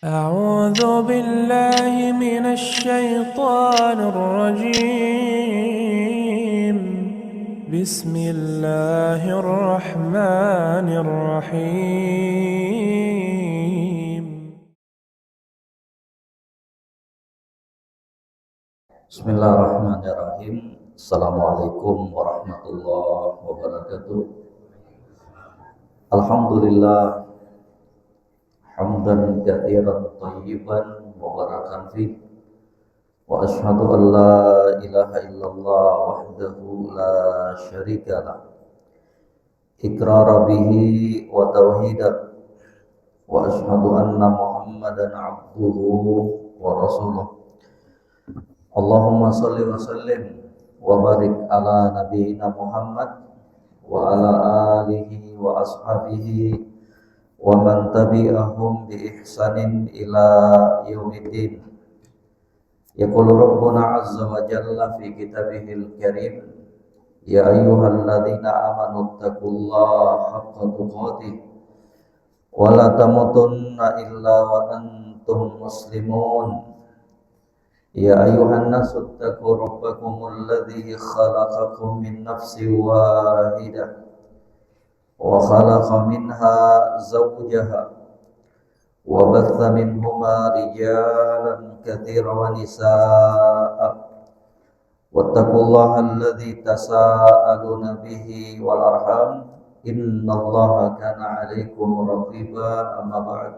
أعوذ بالله من الشيطان الرجيم. بسم الله الرحمن الرحيم. Bismillahirrahmanirrahim. Assalamualaikum warahmatullahi wabarakatuh. Alhamdulillah hamdan katsiran thayyiban mubarakan fi wa asyhadu an la ilaha illallah wahdahu la syarika lah iqrara bihi wa tauhida wa asyhadu anna muhammadan abduhu wa rasuluh. Allahumma sholli wa sallim wa barik ala nabiyyina Muhammad wa ala alihi wa ashabihi wa man tabi'ahum bi ihsanin ila yaumiddin. Yaqulu rabbuna azza wa jalla fi kitabihil karim, ya ayyuhalladzina amanu taqullaha haqqa tuqatih wa la tamutunna illa wa antum muslimun. Ya ayuhan nasu attaqu rabbakumul ladzi khalaqakum min nafsin wahidah wa khalaqa minha zawjaha wa batha minhuma rijalan katsiran wa nisaa'a wattaqullaha alladzi tasaaluna bihi wal arham innallaha kana 'alaikum raqiba. Amma ba'd.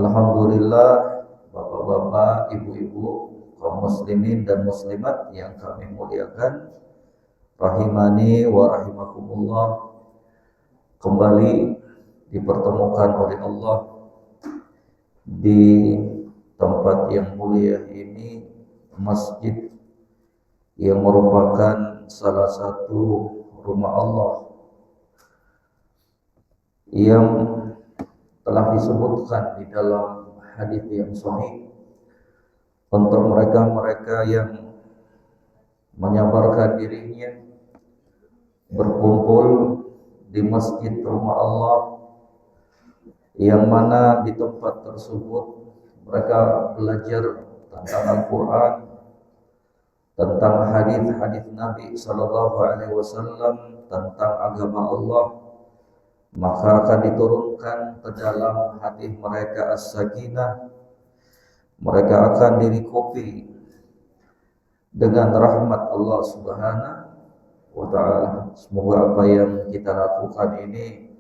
Alhamdulillah, bapak-bapak, ibu-ibu, kaum muslimin dan muslimat yang kami muliakan, rahimani wa rahimakumullah, kembali dipertemukan oleh Allah di tempat yang mulia ini, masjid yang merupakan salah satu rumah Allah yang telah disebutkan di dalam hadis yang sahih untuk mereka-mereka yang menyabarkan dirinya berkumpul di masjid rumah Allah, yang mana di tempat tersebut mereka belajar tentang Al-Quran, tentang hadis-hadis Nabi Sallallahu Alaihi Wasallam, tentang agama Allah, maka akan diturunkan ke dalam hati mereka as-sakinah. Mereka akan dirikupi dengan rahmat Allah Subhanahu wa ta'ala. Semoga apa yang kita lakukan ini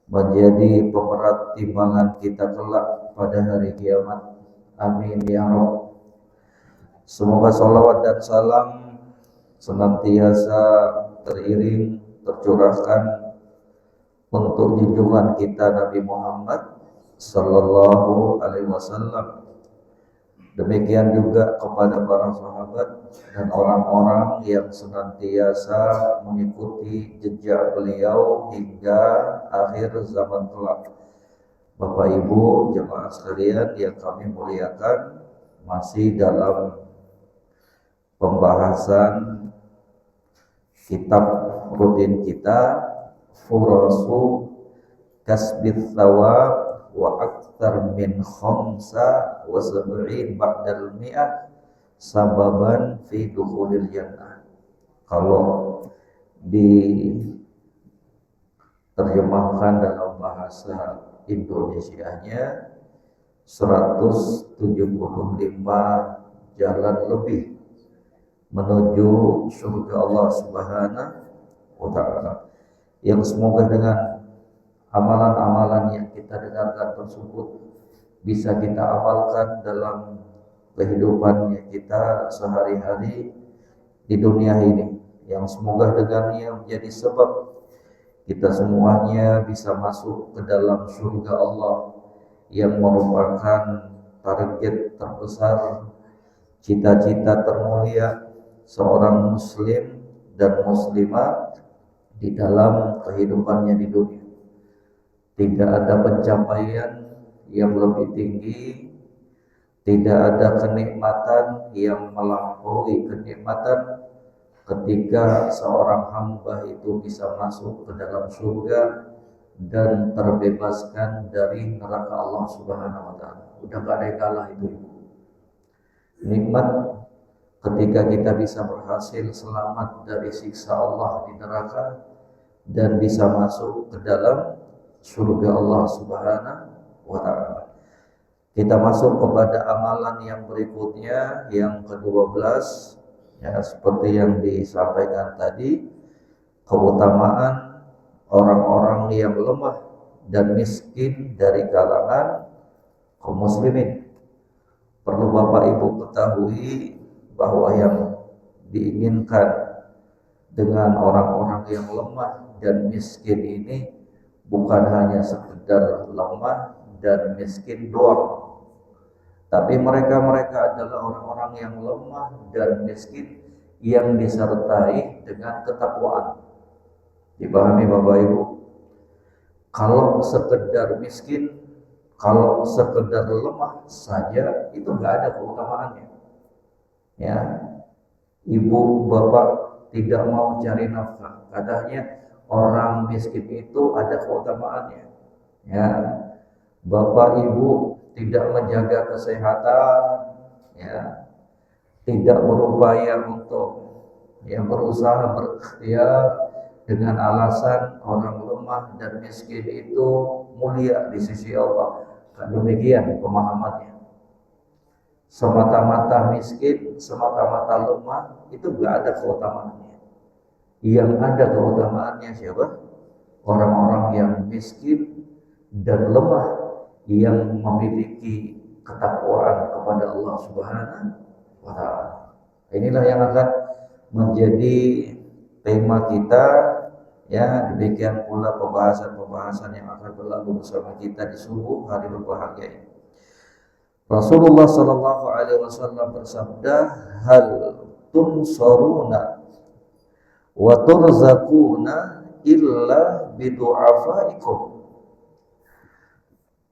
menjadi pemerat timbangan kita kelak pada hari kiamat. Amin ya Rabb. Semoga salawat dan salam senantiasa teriring, tercurahkan untuk junjungan kita Nabi Muhammad Sallallahu Alaihi Wasallam. Demikian juga kepada para sahabat dan orang-orang yang senantiasa mengikuti jejak beliau hingga akhir zaman kelak. Bapak Ibu jemaah sekalian yang kami muliakan, masih dalam pembahasan kitab rutin kita, Furasu kasbit thawab wa aktar min khamsa wa sab'in ba'dal mi'ah sababan fi dukhulil jannah. Kalau diterjemahkan dalam bahasa Indonesianya, 175 jalan lebih menuju surga Allah Subhanahu wa ta'ala, yang semoga dengan amalan-amalan yang kita dengarkan tersebut bisa kita amalkan dalam kehidupan kita sehari-hari di dunia ini, yang semoga dengannya menjadi sebab kita semuanya bisa masuk ke dalam surga Allah, yang merupakan target terbesar, cita-cita termulia seorang muslim dan muslimah di dalam kehidupannya di dunia. Tidak ada pencapaian yang lebih tinggi, tidak ada kenikmatan yang melampaui kenikmatan ketika seorang hamba itu bisa masuk ke dalam surga dan terbebaskan dari neraka Allah Subhanahu wa taala. Udah gak ada yang kalah itu. Nikmat ketika kita bisa berhasil selamat dari siksa Allah di neraka dan bisa masuk ke dalam surga Allah Subhanahu wa taala. Kita masuk kepada amalan yang berikutnya, yang ke-12, ya, seperti yang disampaikan tadi, keutamaan orang-orang yang lemah dan miskin dari kalangan kaum muslimin. Perlu Bapak Ibu ketahui bahwa yang diinginkan dengan orang-orang yang lemah dan miskin ini bukan hanya sekedar lemah dan miskin doang, tapi mereka adalah orang-orang yang lemah dan miskin yang disertai dengan ketakwaan. Dipahami Bapak Ibu? Kalau sekedar miskin, kalau sekedar lemah saja, itu nggak ada keutamaannya. Ya, ibu bapak tidak mau cari nafkah, katanya orang miskin itu ada keutamaannya. Ya, bapak ibu tidak menjaga kesehatan, ya, tidak berupaya untuk berusaha berikhtiar dengan alasan orang lemah dan miskin itu mulia di sisi Allah. Demikian pemahamannya. Semata-mata miskin, semata-mata lemah, itu enggak ada keutamaannya. Yang ada keutamaannya siapa? Orang-orang yang miskin dan lemah, yang memiliki ketakwaan kepada Allah Subhanahu wa taala. Inilah yang akan menjadi tema kita, ya. Demikian pula pembahasan-pembahasan yang akan berlalu bersama kita di subuh hari berbahagia ini. Rasulullah sallallahu alaihi wasallam bersabda, hal tunsaruna wa turzaquna illa bidu'afaikum.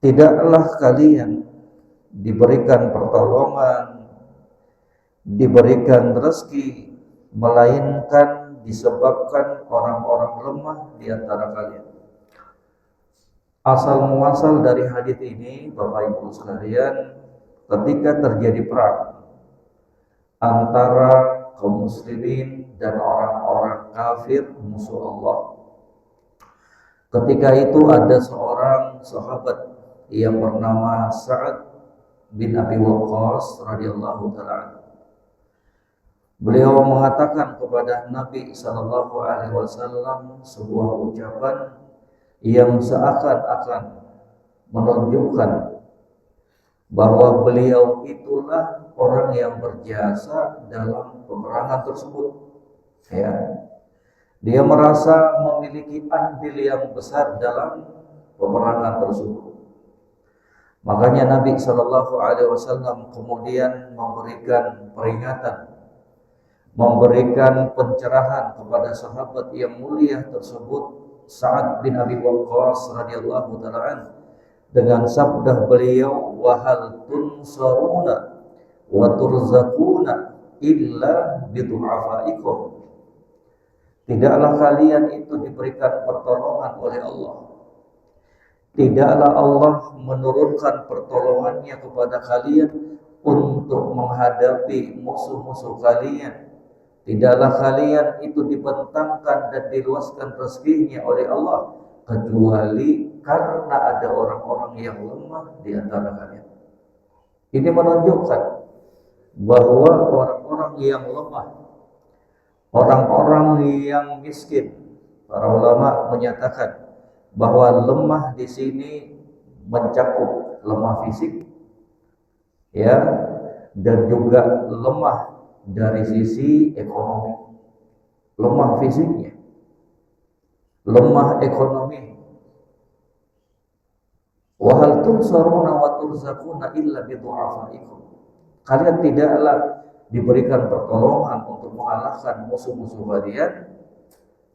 Tidaklah kalian diberikan pertolongan, diberikan rezeki, melainkan disebabkan orang-orang lemah di antara kalian. Asal muasal dari hadis ini, Bapak Ibu sekalian, ketika terjadi perang antara kaum muslimin dan orang-orang kafir musuh Allah, ketika itu ada seorang sahabat yang bernama Sa'ad bin Abi Waqqas radhiyallahu ta'ala. Beliau mengatakan kepada Nabi sallallahu alaihi wasallam sebuah ucapan yang seakan-akan menunjukkan bahwa beliau itulah orang yang berjasa dalam peperangan tersebut. Ya. Dia merasa memiliki andil yang besar dalam peperangan tersebut. Makanya Nabi sallallahu alaihi wasallam kemudian memberikan peringatan, memberikan pencerahan kepada sahabat yang mulia tersebut, Sa'ad bin Abi Waqqas radhiyallahu ta'ala, dengan sabda beliau, wa hal tunsaruna wa turzaquna illa bidu'afaikum. Tidaklah kalian itu diberikan pertolongan oleh Allah, tidaklah Allah menurunkan pertolongannya kepada kalian untuk menghadapi musuh-musuh kalian. Tidaklah kalian itu dibentangkan dan diluaskan rezekinya oleh Allah, kecuali karena ada orang-orang yang lemah di antara kalian. Ini menunjukkan bahwa orang-orang yang lemah, orang-orang yang miskin, para ulama menyatakan bahwa lemah di sini mencakup lemah fisik, ya, dan juga lemah dari sisi ekonomi. Lemah fisiknya, lemah ekonomi. Wa hal tunsaruna wa turzaquna illa bidu'afaikum. Kalian tidaklah diberikan pertolongan untuk mengalahkan musuh-musuh kalian,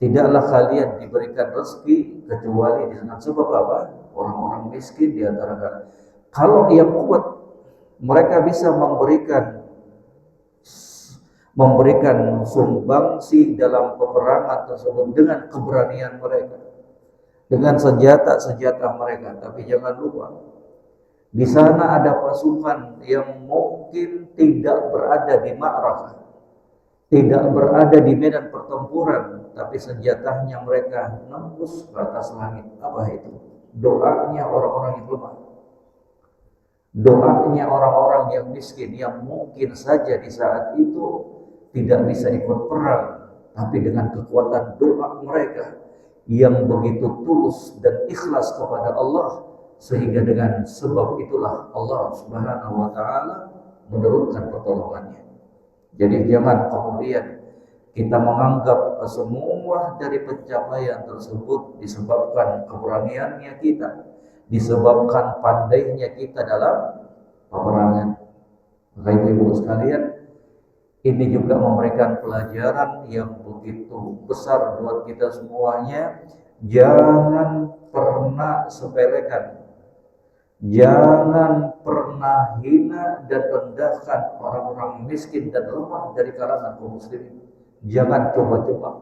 tidaklah kalian diberikan rezeki kecuali dengan sebab apa? Orang-orang miskin di antara kalian. Kalau yang kuat, mereka bisa memberikan sumbangsi dalam peperangan tersebut dengan keberanian mereka. dengan senjata-senjata mereka. Tapi jangan lupa, di sana ada pasukan yang mungkin tidak berada di ma'rakah, tidak berada di medan pertempuran, tapi senjatanya mereka nembus ke atas langit. Apa itu? Doanya orang-orang yang lemah, doanya orang-orang yang miskin, yang mungkin saja di saat itu tidak bisa ikut perang, tapi dengan kekuatan doa mereka yang begitu tulus dan ikhlas kepada Allah, sehingga dengan sebab itulah Allah Subhanahu wa taala menurunkan pertolongannya. Jadi jangan kemudian kita menganggap semua dari pencapaian tersebut disebabkan keberaniannya kita, disebabkan pandainya kita dalam peperangan. Maka ibu-ibu sekalian, ini juga memberikan pelajaran yang begitu besar buat kita semuanya. Jangan pernah sepelekan, jangan pernah hina dan rendahkan orang-orang miskin dan lemah dari kalangan kaum muslimin. Jangan coba-coba,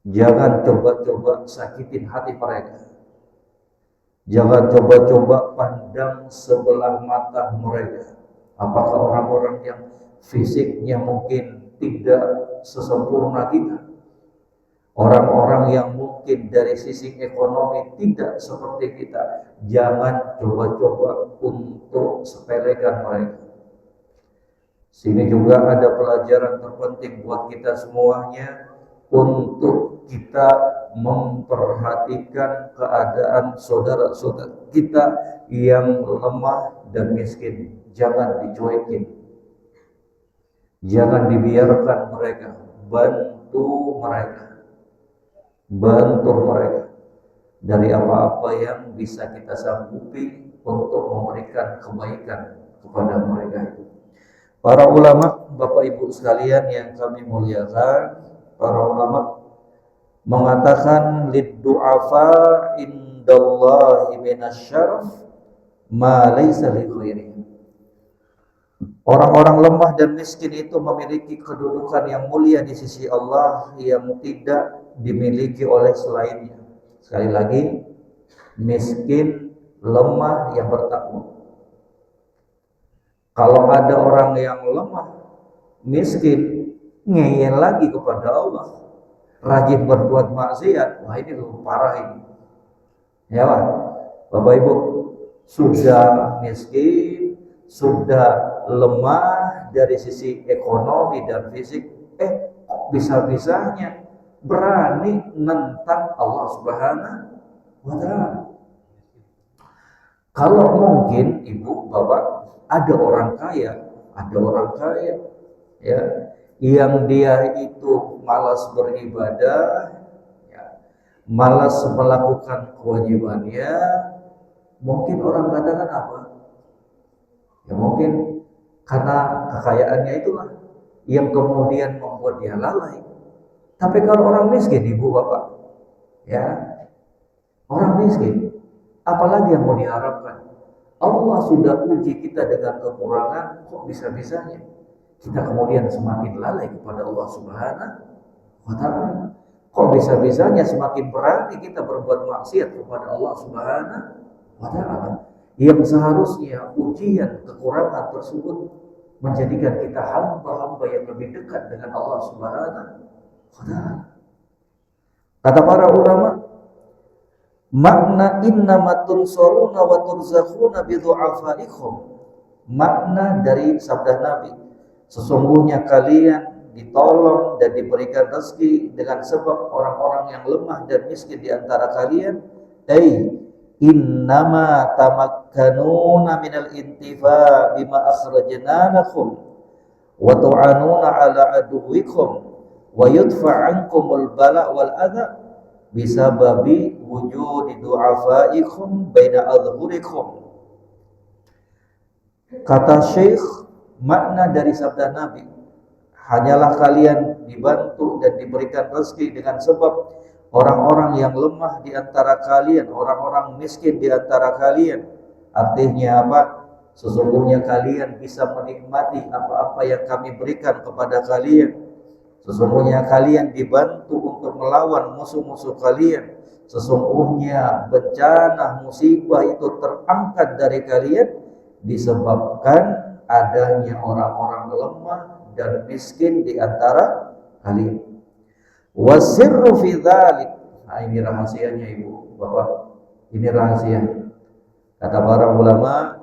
jangan coba-coba sakitin hati mereka. Jangan coba-coba pandang sebelah mata mereka. Apakah orang-orang yang fisiknya mungkin tidak sesempurna kita, orang-orang yang mungkin dari sisi ekonomi tidak seperti kita, jangan coba-coba untuk sepelekan mereka. Sini juga ada pelajaran terpenting buat kita semuanya, untuk kita memperhatikan keadaan saudara-saudara kita yang lemah dan miskin. Jangan dicuekin, jangan dibiarkan mereka, bantu mereka dari apa-apa yang bisa kita sanggupi untuk memberikan kebaikan kepada mereka itu. Para ulama, Bapak Ibu sekalian yang kami muliakan, para ulama mengatakan lid-du'afa indallahi minasyaraf ma laysa li ghairihi. Orang-orang lemah dan miskin itu memiliki kedudukan yang mulia di sisi Allah yang tidak dimiliki oleh selainnya. Sekali lagi, miskin, lemah yang bertakwa. Kalau ada orang yang lemah, miskin, ngeyel lagi kepada Allah, rajin berbuat maksiat, wah ini lebih parah ini. Ya Pak, Bapak Ibu, sudah miskin, sudah lemah dari sisi ekonomi dan fisik, bisa-bisanya berani nentang Allah Subhanahu wa taala. Kalau mungkin Ibu, Bapak, ada orang kaya ya, yang dia itu malas beribadah, ya, malas melakukan kewajibannya, mungkin orang katakan apa? Ya mungkin karena kekayaannya itulah yang kemudian membuat dia lalai. Tapi kalau orang miskin, Ibu Bapak, ya, orang miskin, apalagi yang mau diharapkan? Allah sudah uji kita dengan kekurangan, kok bisa-bisanya kita kemudian semakin lalai kepada Allah Subhanahu wa taala? Kok bisa-bisanya semakin berani kita berbuat maksiat kepada Allah Subhanahu wa taala? Yang seharusnya ujian kekurangan tersebut menjadikan kita hamba-hamba yang lebih dekat dengan Allah Subhanahu wa taala. Kata para ulama, makna innama tunsuruna wa turzaquna bi du'afaikum. Makna dari sabda Nabi, sesungguhnya kalian ditolong dan diberikan rezeki dengan sebab orang-orang yang lemah dan miskin di antara kalian. Innama tamakkanuna minal intifa bima akhrajna lakum wa tu'anuna ala aduwikum wa yudfa ankumul bala wal adha bisababi wujudi du'afaikum baina adhurikum. Kata Syekh, makna dari sabda Nabi, hanyalah kalian dibantu dan diberikan rezeki dengan sebab orang-orang yang lemah di antara kalian, orang-orang miskin di antara kalian. Artinya apa? Sesungguhnya kalian bisa menikmati apa-apa yang kami berikan kepada kalian. Sesungguhnya kalian dibantu untuk melawan musuh-musuh kalian. Sesungguhnya bencana musibah itu terangkat dari kalian disebabkan adanya orang-orang lemah dan miskin di antara kalian. Wasirru fi dzalik. Nah, ini rahasianya Ibu, Bapak. Ini rahasia. Kata para ulama,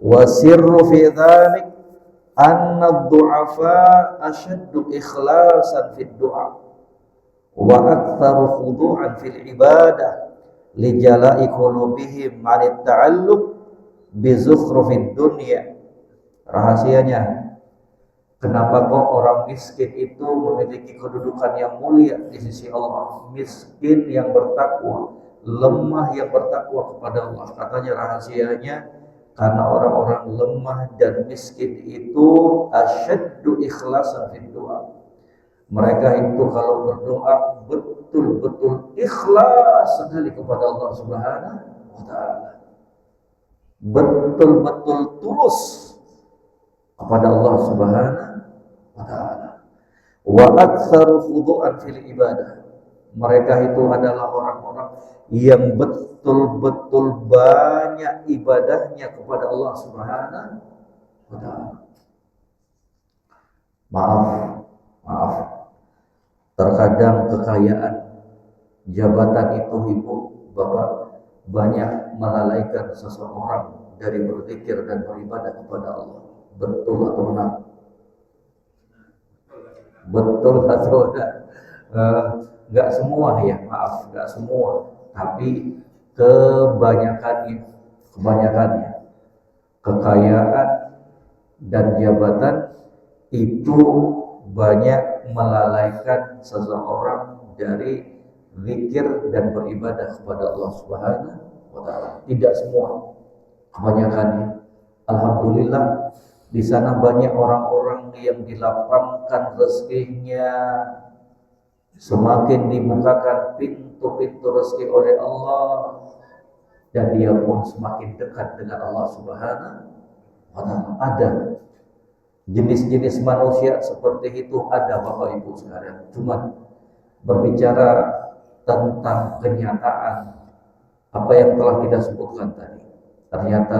wasirru fi dzalik anna ad-du'afa ashaddu ikhlasan fid du'a wa aktsaru khudu'an fil ibadah li jala'i qulubihim 'anit ta'alluq bi zukhrufid dunya. Rahasianya, kenapa kok orang miskin itu memiliki kedudukan yang mulia di sisi Allah? Miskin yang bertakwa, lemah yang bertakwa kepada Allah. Katanya rahasianya karena orang-orang lemah dan miskin itu asyaddu ikhlasan fid du'a. Mereka itu kalau berdoa betul-betul ikhlas sekali kepada Allah Subhanahu wa taala. Betul-betul tulus kepada Allah Subhanahu wa taala. Wa aktsaru khudu'an fil ibadah. Mereka itu adalah orang-orang yang betul-betul banyak ibadahnya kepada Allah Subhanahu wa taala. Maaf. Terkadang kekayaan, jabatan itu Ibu, Bapak, banyak melalaikan seseorang dari berzikir dan beribadah kepada Allah. Betul atau benar? Betul atau enggak? Enggak semua ya, maaf, enggak semua, tapi kebanyakannya kekayaan dan jabatan itu banyak melalaikan seseorang dari zikir dan beribadah kepada Allah Subhanahu wa taala. Tidak semua, kebanyakannya. Alhamdulillah di sana banyak orang-orang yang dilapangkan rezekinya, semakin dibukakan pintu-pintu rezeki oleh Allah, dan dia pun semakin dekat dengan Allah Subhanahu wa taala. Ada jenis-jenis manusia seperti itu, ada Bapak Ibu sekalian. Cuma berbicara tentang kenyataan apa yang telah kita sebutkan tadi, ternyata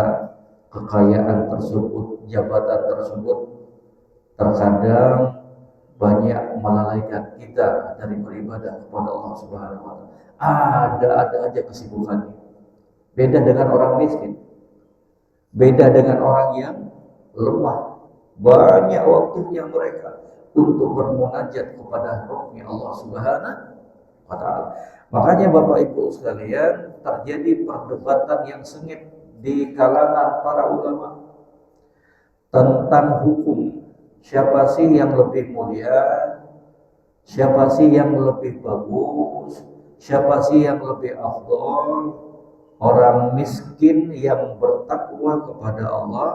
kekayaan tersebut, jabatan tersebut terkadang banyak melalaikan kita dari beribadah kepada Allah Subhanahu wa taala. Ada aja kesibukannya. Beda dengan orang miskin. Beda dengan orang yang lemah. Banyak waktunya mereka untuk bermunajat kepada Rabbnya Allah Subhanahu wa taala. Makanya Bapak Ibu sekalian, terjadi perdebatan yang sengit di kalangan para ulama tentang hukum. Siapa sih yang lebih mulia? Siapa sih yang lebih bagus? Siapa sih yang lebih afdal? Orang miskin yang bertakwa kepada Allah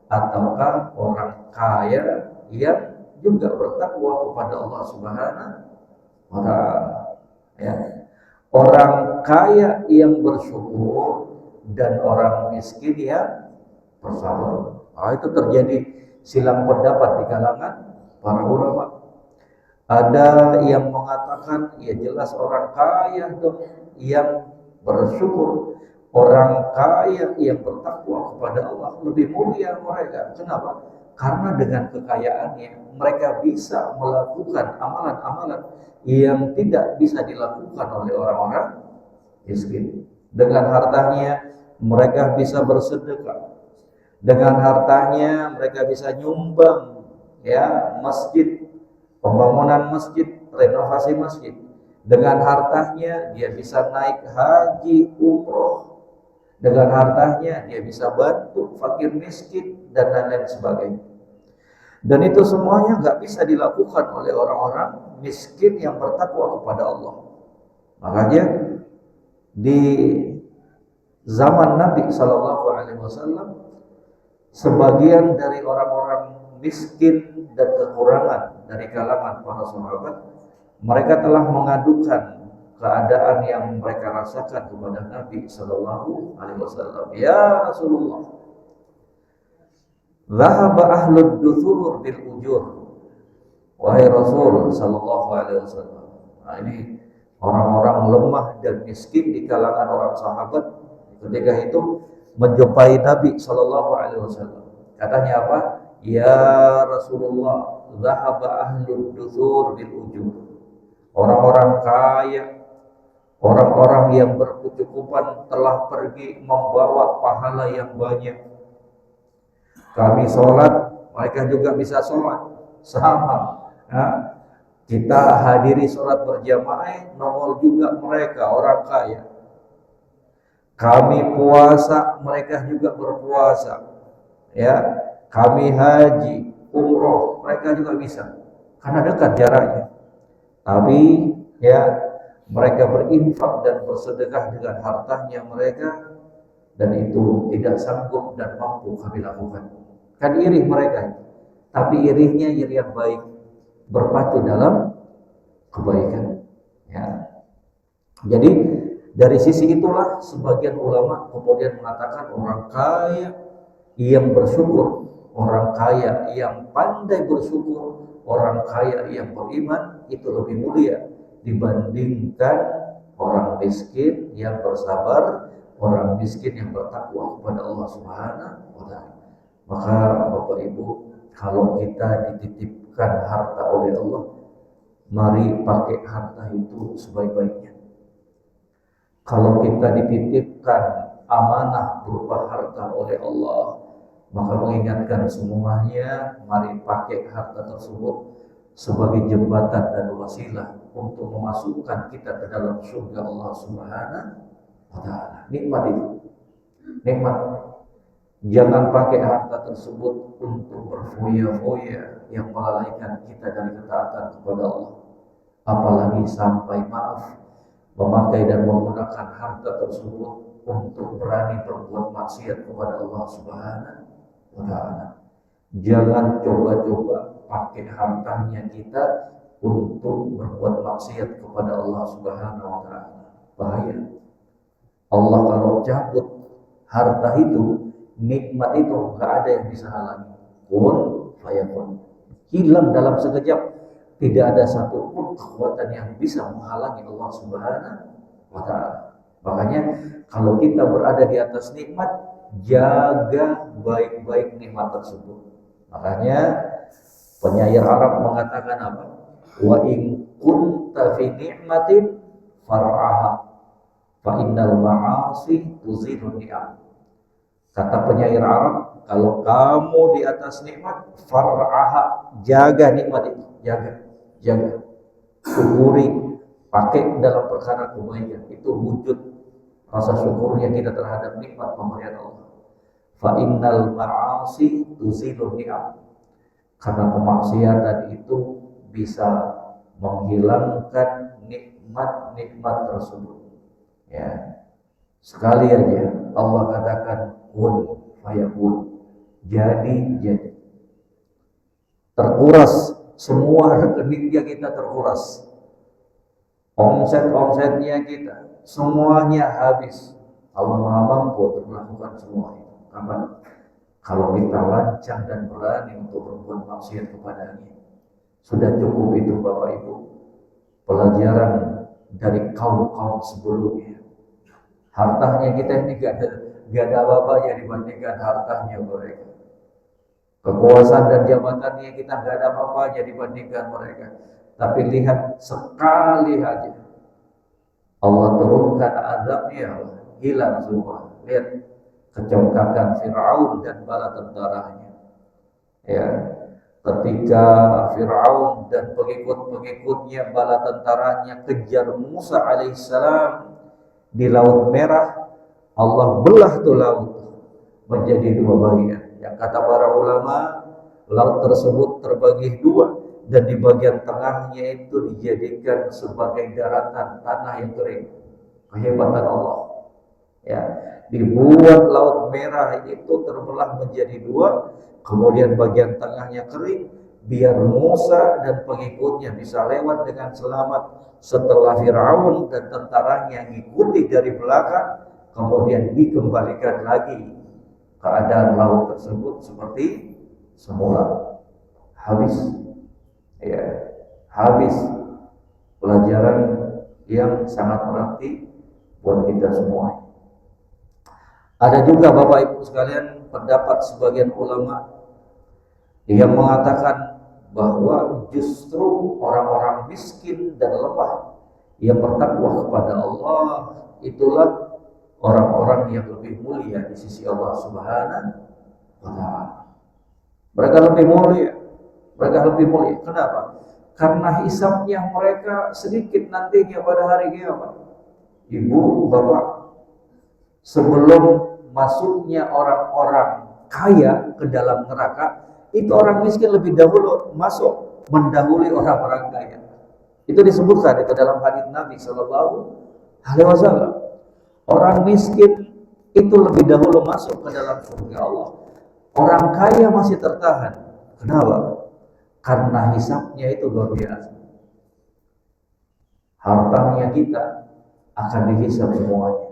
ataukah orang kaya yang juga bertakwa kepada Allah Subhanahu wa taala? Ya. Orang kaya yang bersyukur dan orang miskin yang bersabar. Itu terjadi silang pendapat di kalangan para ulama. Ada yang mengatakan ya jelas orang kaya dong yang bersyukur, orang kaya yang bertakwa kepada Allah lebih mulia mereka. Kenapa? Karena dengan kekayaannya mereka bisa melakukan amalan-amalan yang tidak bisa dilakukan oleh orang-orang miskin. Dengan hartanya mereka bisa bersedekah. Dengan hartanya mereka bisa nyumbang ya masjid, pembangunan masjid, renovasi masjid. Dengan hartanya dia bisa naik haji, umroh. Dengan hartanya dia bisa bantu fakir miskin dan lain-lain sebagainya. Dan itu semuanya nggak bisa dilakukan oleh orang-orang miskin yang bertakwa kepada Allah. Makanya di zaman Nabi SAW, sebagian dari orang-orang miskin dan kekurangan dari kalangan para sahabat, mereka telah mengadukan keadaan yang mereka rasakan kepada Nabi SAW. Ya Rasulullah, dhahaba ahlud duthur bil ujur wahai Rasul sallallahu alaihi wasallam. Nah, ini orang-orang lemah dan miskin di kalangan orang sahabat ketika itu menjumpai Nabi sallallahu alaihi wasallam. Katanya apa? Ya Rasulullah, zahaba ahlud dusur bil ujur. Orang-orang kaya, orang-orang yang berkecukupan telah pergi membawa pahala yang banyak. Kami sholat, mereka juga bisa sholat, sama. Nah, kita hadiri sholat berjamaah, nongol juga mereka orang kaya. Kami puasa, mereka juga berpuasa. Ya, kami haji, umroh, mereka juga bisa, karena dekat jaraknya. Tapi ya, mereka berinfak dan bersedekah dengan hartanya mereka, dan itu tidak sanggup dan mampu kami lakukan. Kan iri mereka, tapi irinya iri yang baik, berpacu dalam kebaikan. Ya. Jadi dari sisi itulah sebagian ulama kemudian mengatakan orang kaya yang bersyukur, orang kaya yang pandai bersyukur, orang kaya yang beriman itu lebih mulia dibandingkan orang miskin yang bersabar, orang miskin yang bertakwa kepada Allah Subhanahu wa taala. Maka Bapak Ibu, kalau kita dititipkan harta oleh Allah, mari pakai harta itu sebaik-baiknya. Kalau kita dititipkan amanah berupa harta oleh Allah, maka mengingatkan semuanya, mari pakai harta tersebut sebagai jembatan dan wasilah untuk memasukkan kita ke dalam surga Allah Subhanahu wa taala. Nikmat itu. Nikmat. Jangan pakai harta tersebut untuk berfoya-foya yang melalaikan kita dari ketaatan kepada Allah. Apalagi sampai memakai dan menggunakan harta tersebut untuk berani berbuat maksiat kepada Allah Subhanahu wa taala. Jangan coba-coba pakai hartanya kita untuk berbuat maksiat kepada Allah Subhanahu wa taala. Bahaya. Allah kalau cabut harta itu, nikmat itu, enggak ada yang bisa halangi. Kun fayakun. Hilang dalam sekejap. Tidak ada satupun kekuatan yang bisa menghalangi Allah Subhanahu wa taala. Makanya kalau kita berada di atas nikmat, jaga baik-baik nikmat tersebut. Makanya penyair Arab mengatakan apa? Wa in kunta fi ni'matin far'aha fa innal ma'asi tuzilun ni'am. Kata penyair Arab, kalau kamu di atas nikmat, far'aha, jaga nikmat itu, jaga, syukuri, pakai dalam perkara kebaikan. Itu wujud rasa syukurnya kita terhadap nikmat pemberian Allah. Fa innal ma'asi tuzilun ni'am. Karena kemaksiatan itu bisa menghilangkan nikmat-nikmat tersebut. Ya. Sekali aja Allah katakan kun fayakun, jadi. Terkuras semua rekeningnya kita, terkuras omsetnya kita semuanya habis. Allah Maha mampu untuk melakukan semua itu. Kapan? Kalau kita lancang dan berani untuk berbuat maksiat kepadanya. Sudah cukup itu Bapak Ibu pelajaran dari kaum-kaum sebelumnya. Hartanya kita ini gak ada apa-apanya dibandingkan hartanya mereka. Kekuasaan dan jabatannya kita gak ada apa-apanya dibandingkan mereka. Tapi lihat sekali aja Allah turunkan azabnya, hilang semua. Lihat kecongkakan Fir'aun dan bala tentaranya. Ya, ketika Fir'aun dan pengikut-pengikutnya, bala tentaranya kejar Musa alaihissalam di Laut Merah, Allah belah tuh laut menjadi dua bagian. Yang kata para ulama, laut tersebut terbagi dua, dan di bagian tengahnya itu dijadikan sebagai daratan tanah yang kering. Kehebatan Allah. Ya, dibuat Laut Merah itu terbelah menjadi dua, kemudian bagian tengahnya kering, biar Musa dan pengikutnya bisa lewat dengan selamat. Setelah Fir'aun dan tentaranya ngikuti dari belakang, kemudian dikembalikan lagi keadaan laut tersebut seperti semula, habis. Ya, habis pelajaran yang sangat berarti buat kita semua. Ada juga Bapak Ibu sekalian pendapat sebagian ulama yang mengatakan bahwa justru orang-orang miskin dan lemah yang bertakwa kepada Allah itulah orang-orang yang lebih mulia di sisi Allah Subhanahu wa Ta'ala. Mereka lebih mulia. Mereka lebih mulia. Kenapa? Karena hisabnya mereka sedikit nantinya pada hari kiamat. Ibu, bapak, sebelum masuknya orang-orang kaya ke dalam neraka, itu orang miskin lebih dahulu masuk, mendahului orang-orang kaya. Itu disebutkan itu dalam hadis Nabi Shallallahu Alaihi Wasallam. Orang miskin itu lebih dahulu masuk ke dalam surga Allah. Orang kaya masih tertahan. Kenapa? Karena hisabnya itu luar biasa. Hartanya kita akan dihisab semuanya.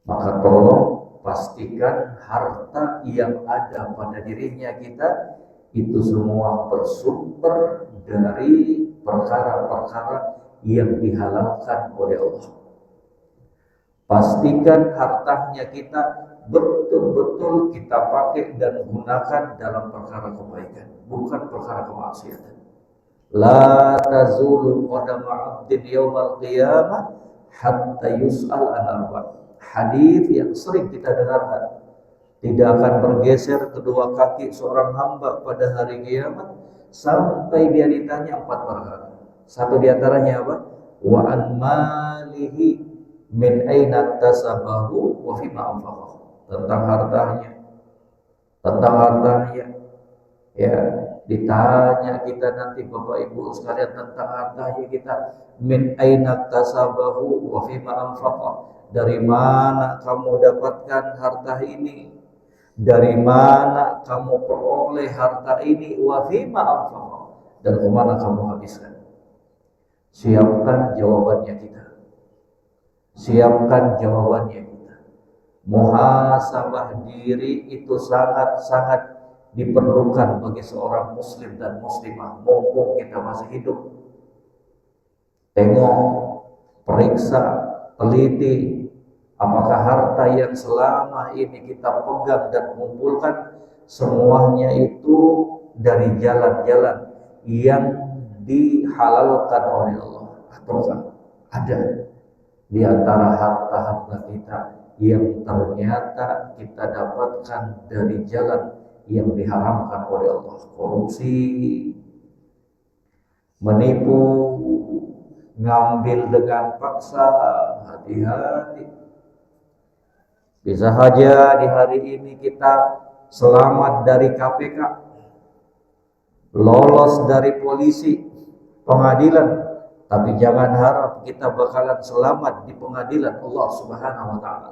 Maka tolong pastikan harta yang ada pada dirinya kita itu semua bersumber dari perkara-perkara yang dihalalkan oleh Allah. Pastikan hartanya kita betul-betul kita pakai dan gunakan dalam perkara kebaikan, bukan perkara kemaksiatan. La tazulu qadama 'abdin yaumal qiyamah hatta yus'al an arba'. Hadis yang sering kita dengarkan. Tidak akan bergeser kedua kaki seorang hamba pada hari kiamat sampai dia ditanya 4 perkara. Satu di antaranya apa? Wa an malihi min aina tasabahu wa fima anfaqahu. Tentang hartanya, ya, ditanya kita nanti Bapak Ibu sekalian tentang hartanya kita, min aina tasabahu wa fima anfaqahu. Dari mana kamu dapatkan harta ini? Dari mana kamu peroleh harta ini? Wa fima anfaqahu. Dan kemana kamu habiskan? Siapkan jawabannya kita. Siapkan jawabannya kita. Muhasabah diri itu sangat-sangat diperlukan bagi seorang muslim dan muslimah mumpung kita masih hidup. Tengok, periksa, teliti apakah harta yang selama ini kita pegang dan kumpulkan semuanya itu dari jalan-jalan yang dihalalkan oleh Allah, ataukah ada di antara harta-harta kita yang ternyata kita dapatkan dari jalan yang diharamkan oleh Allah. Korupsi, menipu, ngambil dengan paksa, hati-hati. Bisa saja di hari ini kita selamat dari KPK, lolos dari polisi, pengadilan, tapi jangan harap kita bakalan selamat di pengadilan Allah Subhanahu wa Ta'ala.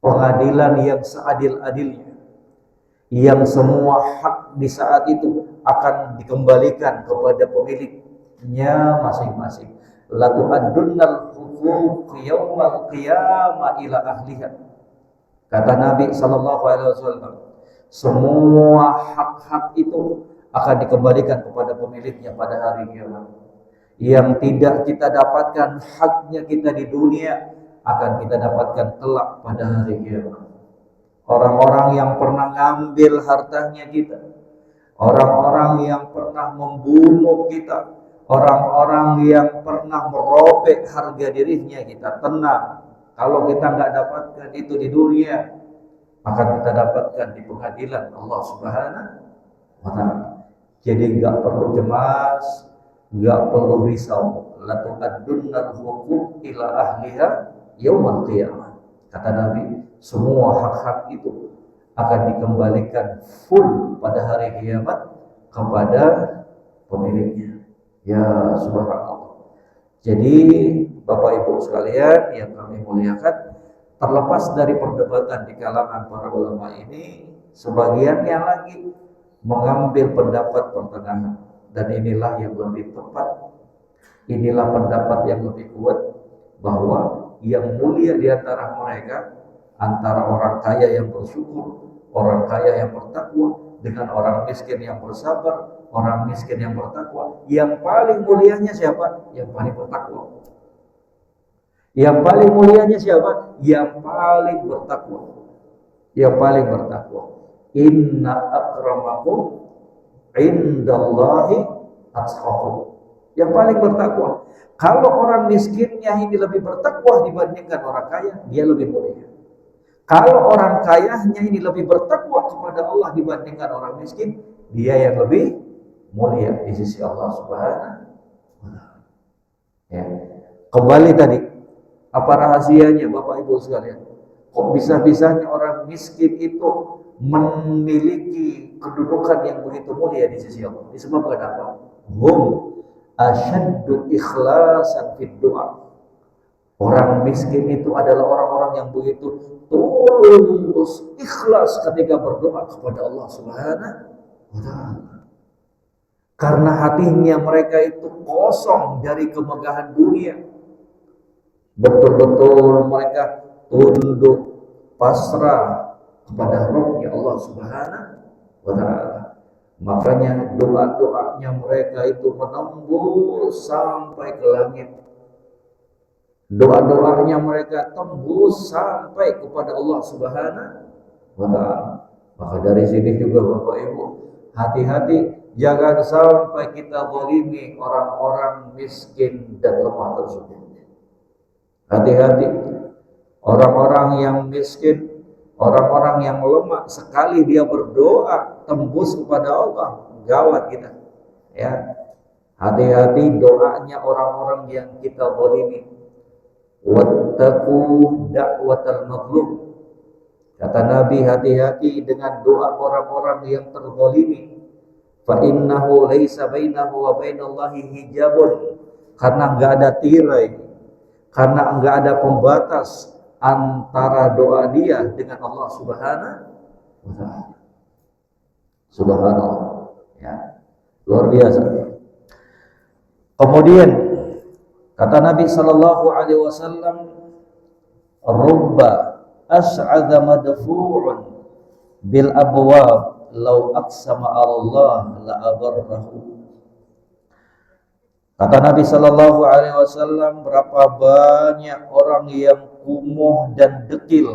Pengadilan yang seadil-adilnya, yang semua hak di saat itu akan dikembalikan kepada pemiliknya masing-masing. La tu'addunnal huquq yaumal qiyamah ila ahliha. Kata Nabi sallallahu alaihi wasallam, semua hak-hak itu akan dikembalikan kepada pemiliknya pada hari kiamat. Yang tidak kita dapatkan haknya kita di dunia akan kita dapatkan kelak pada hari kiamat. Orang-orang yang pernah ngambil hartanya kita, orang-orang yang pernah membunuh kita, orang-orang yang pernah merobek harga dirinya kita, tenang. Kalau kita nggak dapatkan itu di dunia, akan kita dapatkan di pengadilan Allah Subhanahu wa Ta'ala. Jadi nggak perlu cemas, nggak perlu risau. La tu'addunnal huquq ila ahliha yaumal qiyamah. Kata Nabi, semua hak-hak itu akan dikembalikan full pada hari kiamat kepada pemiliknya. Ya subhanallah. Jadi Bapak Ibu sekalian yang kami muliakan, terlepas dari perdebatan di kalangan para ulama ini, sebagiannya lagi mengambil pendapat pertengahan, dan inilah yang lebih tepat, inilah pendapat yang lebih kuat, bahwa yang mulia di antara mereka antara orang kaya yang bersyukur, orang kaya yang bertakwa, dengan orang miskin yang bersabar, orang miskin yang bertakwa. Yang paling mulianya siapa? Yang paling bertakwa. Yang paling mulianya siapa? Yang paling bertakwa. Yang paling bertakwa. Inna akramakum indallahi atqakum. Yang paling bertakwa. Kalau orang miskinnya ini lebih bertakwa dibandingkan orang kaya, dia lebih mulia. Kalau orang kayanya ini lebih bertakwa kepada Allah dibandingkan orang miskin, dia yang lebih mulia di sisi Allah Subhanahu wa Ta'ala. Ya. Kembali tadi, apa rahasianya Bapak Ibu sekalian? Kok bisa-bisanya orang miskin itu memiliki kedudukan yang begitu mulia di sisi Allah? Disebabkan apa? Hum asyaddu ikhlasan fid du'a. Orang miskin itu adalah orang-orang yang begitu tulus, ikhlas ketika berdoa kepada Allah Subhanahu wa Ta'ala. Karena hatinya mereka itu kosong dari kemegahan dunia. Betul-betul mereka tunduk, pasrah kepada Rabb-Nya Allah Subhanahu wa Ta'ala. Makanya doa-doanya mereka itu menembus sampai ke langit. Doa-doanya mereka tembus sampai kepada Allah Subhanahu wa Ta'ala. Maka dari sini juga Bapak Ibu, hati-hati, jangan sampai kita zalimi orang-orang miskin dan lemah tersebut. Hati-hati, orang-orang yang miskin, orang-orang yang lemah, sekali dia berdoa tembus kepada Allah, gawat kita. Ya, hati-hati doanya orang-orang yang kita zalimi. Wattaqu da'watal mazlum. Kata Nabi, hati-hati dengan doa orang-orang yang terzalimi. Fa innahu laisa bainahu wa bainallahi hijabun. Karena enggak ada tirai, karena enggak ada pembatas antara doa dia dengan Allah Subhanahu wa Ta'ala. Subhanallah, ya. Luar biasa. Kemudian kata Nabi sallallahu alaihi wasallam, "Rubba as'adha madfu'un bil abwab law aqsama 'ala Allah la abarrahu." Kata Nabi sallallahu alaihi wasallam, berapa banyak orang yang kumuh dan dekil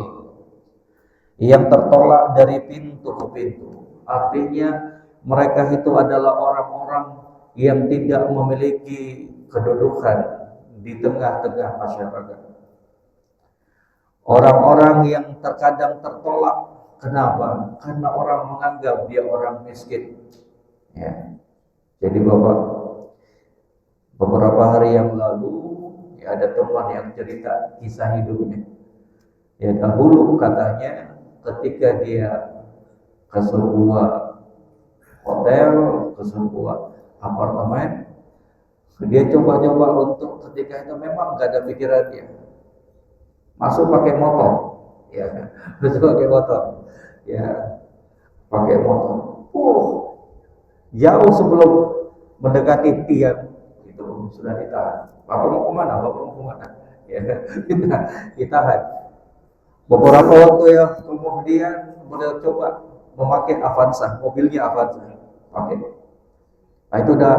yang tertolak dari pintu ke pintu. Artinya mereka itu adalah orang-orang yang tidak memiliki kedudukan di tengah-tengah masyarakat. Orang-orang yang terkadang tertolak. Kenapa? Karena orang menganggap dia orang miskin. Ya. Jadi beberapa hari yang lalu ya, ada teman yang cerita kisah hidupnya. Ya, dahulu katanya ketika dia ke sebuah hotel, ke sebuah apartemen, dia coba-coba untuk ketika itu memang gak ada pikiran dia masuk pakai motor, ya, masuk pakai motor, ya, pakai motor. Jauh sebelum mendekati tiang itu sudah ditahan. Bapak mau kemana? Bapak mau kemana? Ya, ditahan. Beberapa waktu ya kemudian beliau coba memakai Avanza, mobilnya Avanza, pakai. Nah, itu udah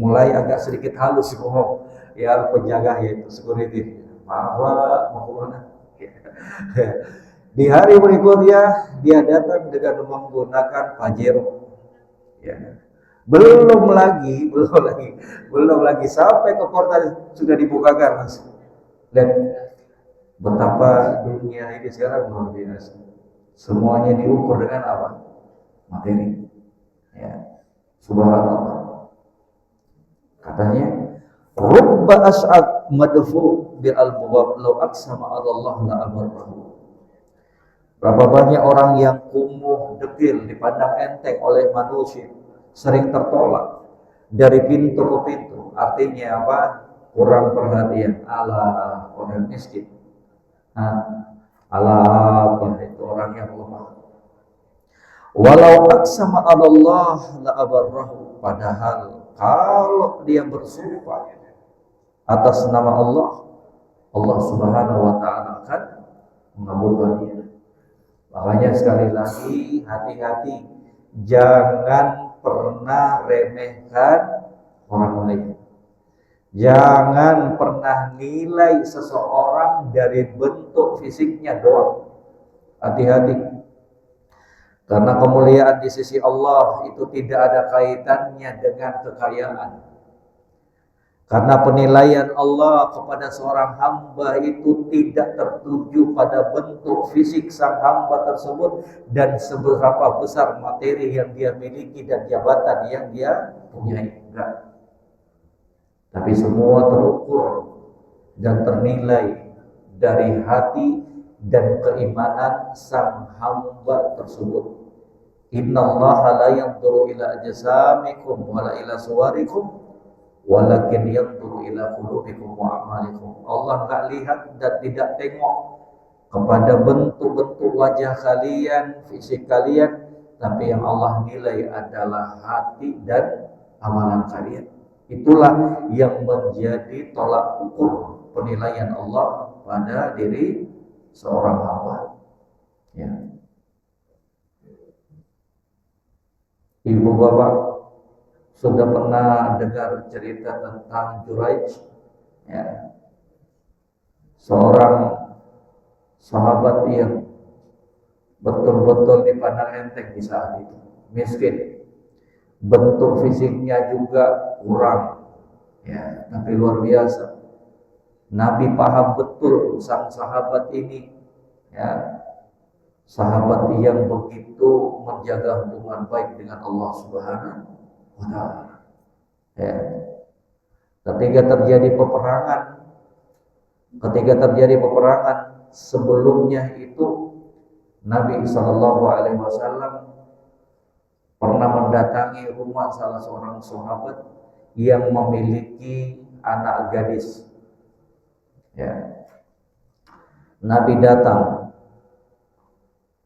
mulai agak sedikit halus ngomong, ya penjaga yaitu security. Maaf Pak, mau kemana? Di hari berikutnya dia datang dengan menggunakan Pajero. Ya. Belum lagi sampai ke portal sudah dibukakan. Lihat betapa dunia ini sekarang luar biasa. Semuanya diukur dengan apa? Materi. Ya. Subhanallah. Katanya, rubba as'ad madfu bil albab law aqsama 'ala Allah la abarrahu. Berapa banyak orang yang kumuh, dekil, dipandang enteng oleh manusia, sering tertolak dari pintu ke pintu. Artinya apa? Kurang perhatian. Ala orang miskin. Ala apa itu orang yang lemah. Walau aqsama 'ala Allah la abarrahu. Padahal kalau dia bersumpah atas nama Allah, Allah Subhanahu wa Ta'ala akan mengabulkannya. Makanya sekali lagi hati-hati Jangan pernah remehkan orang lain. Jangan pernah nilai seseorang dari bentuk fisiknya doang. Hati-hati. Karena kemuliaan di sisi Allah itu tidak ada kaitannya dengan kekayaan. Karena penilaian Allah kepada seorang hamba itu tidak tertuju pada bentuk fisik sang hamba tersebut dan seberapa besar materi yang dia miliki dan jabatan yang dia punyai. Enggak. Tapi semua terukur dan ternilai dari hati dan keimanan sang hamba tersebut. Innallaha la yanzuru ila ajsamikum wala ila suwarikum walakin yanzuru ila qulubikum wa a'malikum. Allah enggak lihat dan tidak tengok kepada bentuk-bentuk wajah kalian, fisik kalian, tapi yang Allah nilai adalah hati dan amalan kalian. Itulah yang menjadi tolak ukur penilaian Allah pada diri seorang hamba. Ya. Ibu bapak sudah pernah dengar cerita tentang Juraij? Ya. Seorang sahabat yang betul-betul dipandang enteng di saat itu, miskin, bentuk fisiknya juga kurang, ya, tapi luar biasa. Nabi paham betul sang sahabat ini, ya, sahabat yang begitu menjaga hubungan baik dengan Allah Subhanahu wa Ta'ala. Ya. Ketika terjadi peperangan sebelumnya itu Nabi SAW pernah mendatangi rumah salah seorang sahabat yang memiliki anak gadis. Ya. Nabi datang.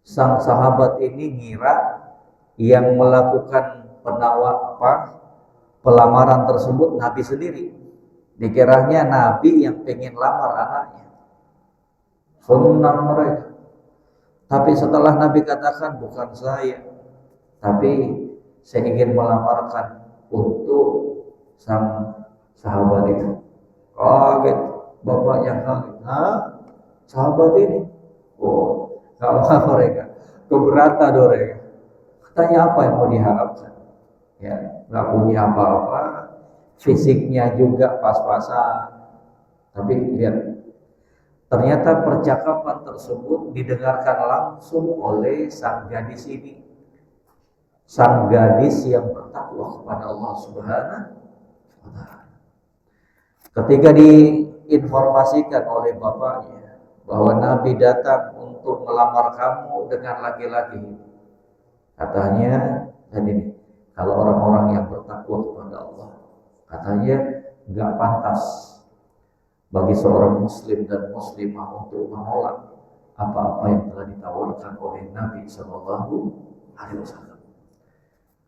Sang sahabat ini ngira yang melakukan pelamaran tersebut Nabi sendiri. Dikiranya Nabi yang pengen lamar anaknya. Senang mereka. Tapi setelah Nabi katakan, bukan saya, tapi saya ingin melamarkan untuk sang sahabat itu. Kaget, bapaknya kaget. Sahabat ini? Oh, gak apa mereka. Keberatan mereka. Tanya apa yang mau diharapkan? Ya, gak punya apa-apa. Fisiknya juga pas-pasan. Tapi lihat, ternyata percakapan tersebut didengarkan langsung oleh sang gadis ini. Sang gadis yang bertakwa kepada Allah Subhanahu wa Ta'ala. Ketika diinformasikan oleh bapaknya bahwa Nabi datang untuk melamar kamu dengan laki-laki, katanya, dan ini, kalau orang-orang yang bertakwa kepada Allah, katanya nggak pantas bagi seorang muslim dan muslimah untuk menolak apa-apa yang telah ditawarkan oleh Nabi Sallallahu Alaihi Wasallam.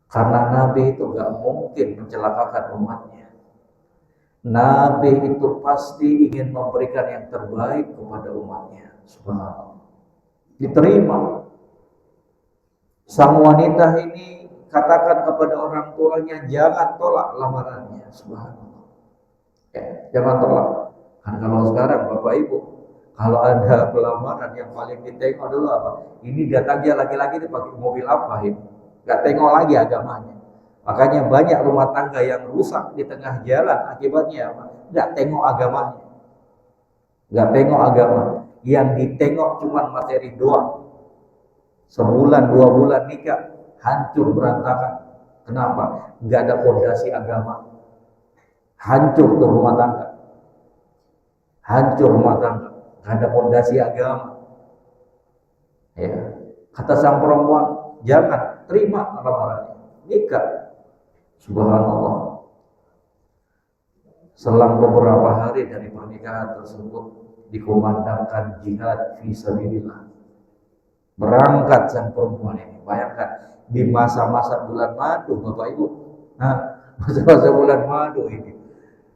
Karena Nabi itu gak mungkin mencelakakan umatnya. Nabi itu pasti ingin memberikan yang terbaik kepada umatnya. Subhanallah. Diterima. Sang wanita ini katakan kepada orang tuanya, jangan tolak lamarannya. Subhanallah. Ya, jangan tolak. Karena kalau sekarang Bapak Ibu, kalau ada pelamaran yang paling ditengok dulu apa? Ini datangnya laki-laki itu pakai mobil apa ini? Gak tengok lagi agamanya. Makanya banyak rumah tangga yang rusak di tengah jalan akibatnya apa? Gak tengok agamanya. Gak tengok agama. Yang ditengok cuma materi doang. Sebulan 2 bulan nikah hancur berantakan. Kenapa? Gak ada fondasi agama. Hancur tuh rumah tangga. Hancur rumah tangga. Gak ada fondasi agama. Ya. Kata sang perempuan, jangan terima lamarannya, nikah. Subhanallah. Selang beberapa hari dari pernikahan tersebut dikumandangkan jihad fi sabilillah. Berangkat sang perempuan ini. Bayangkan di masa-masa bulan madu, Bapak Ibu. Masa-masa bulan madu ini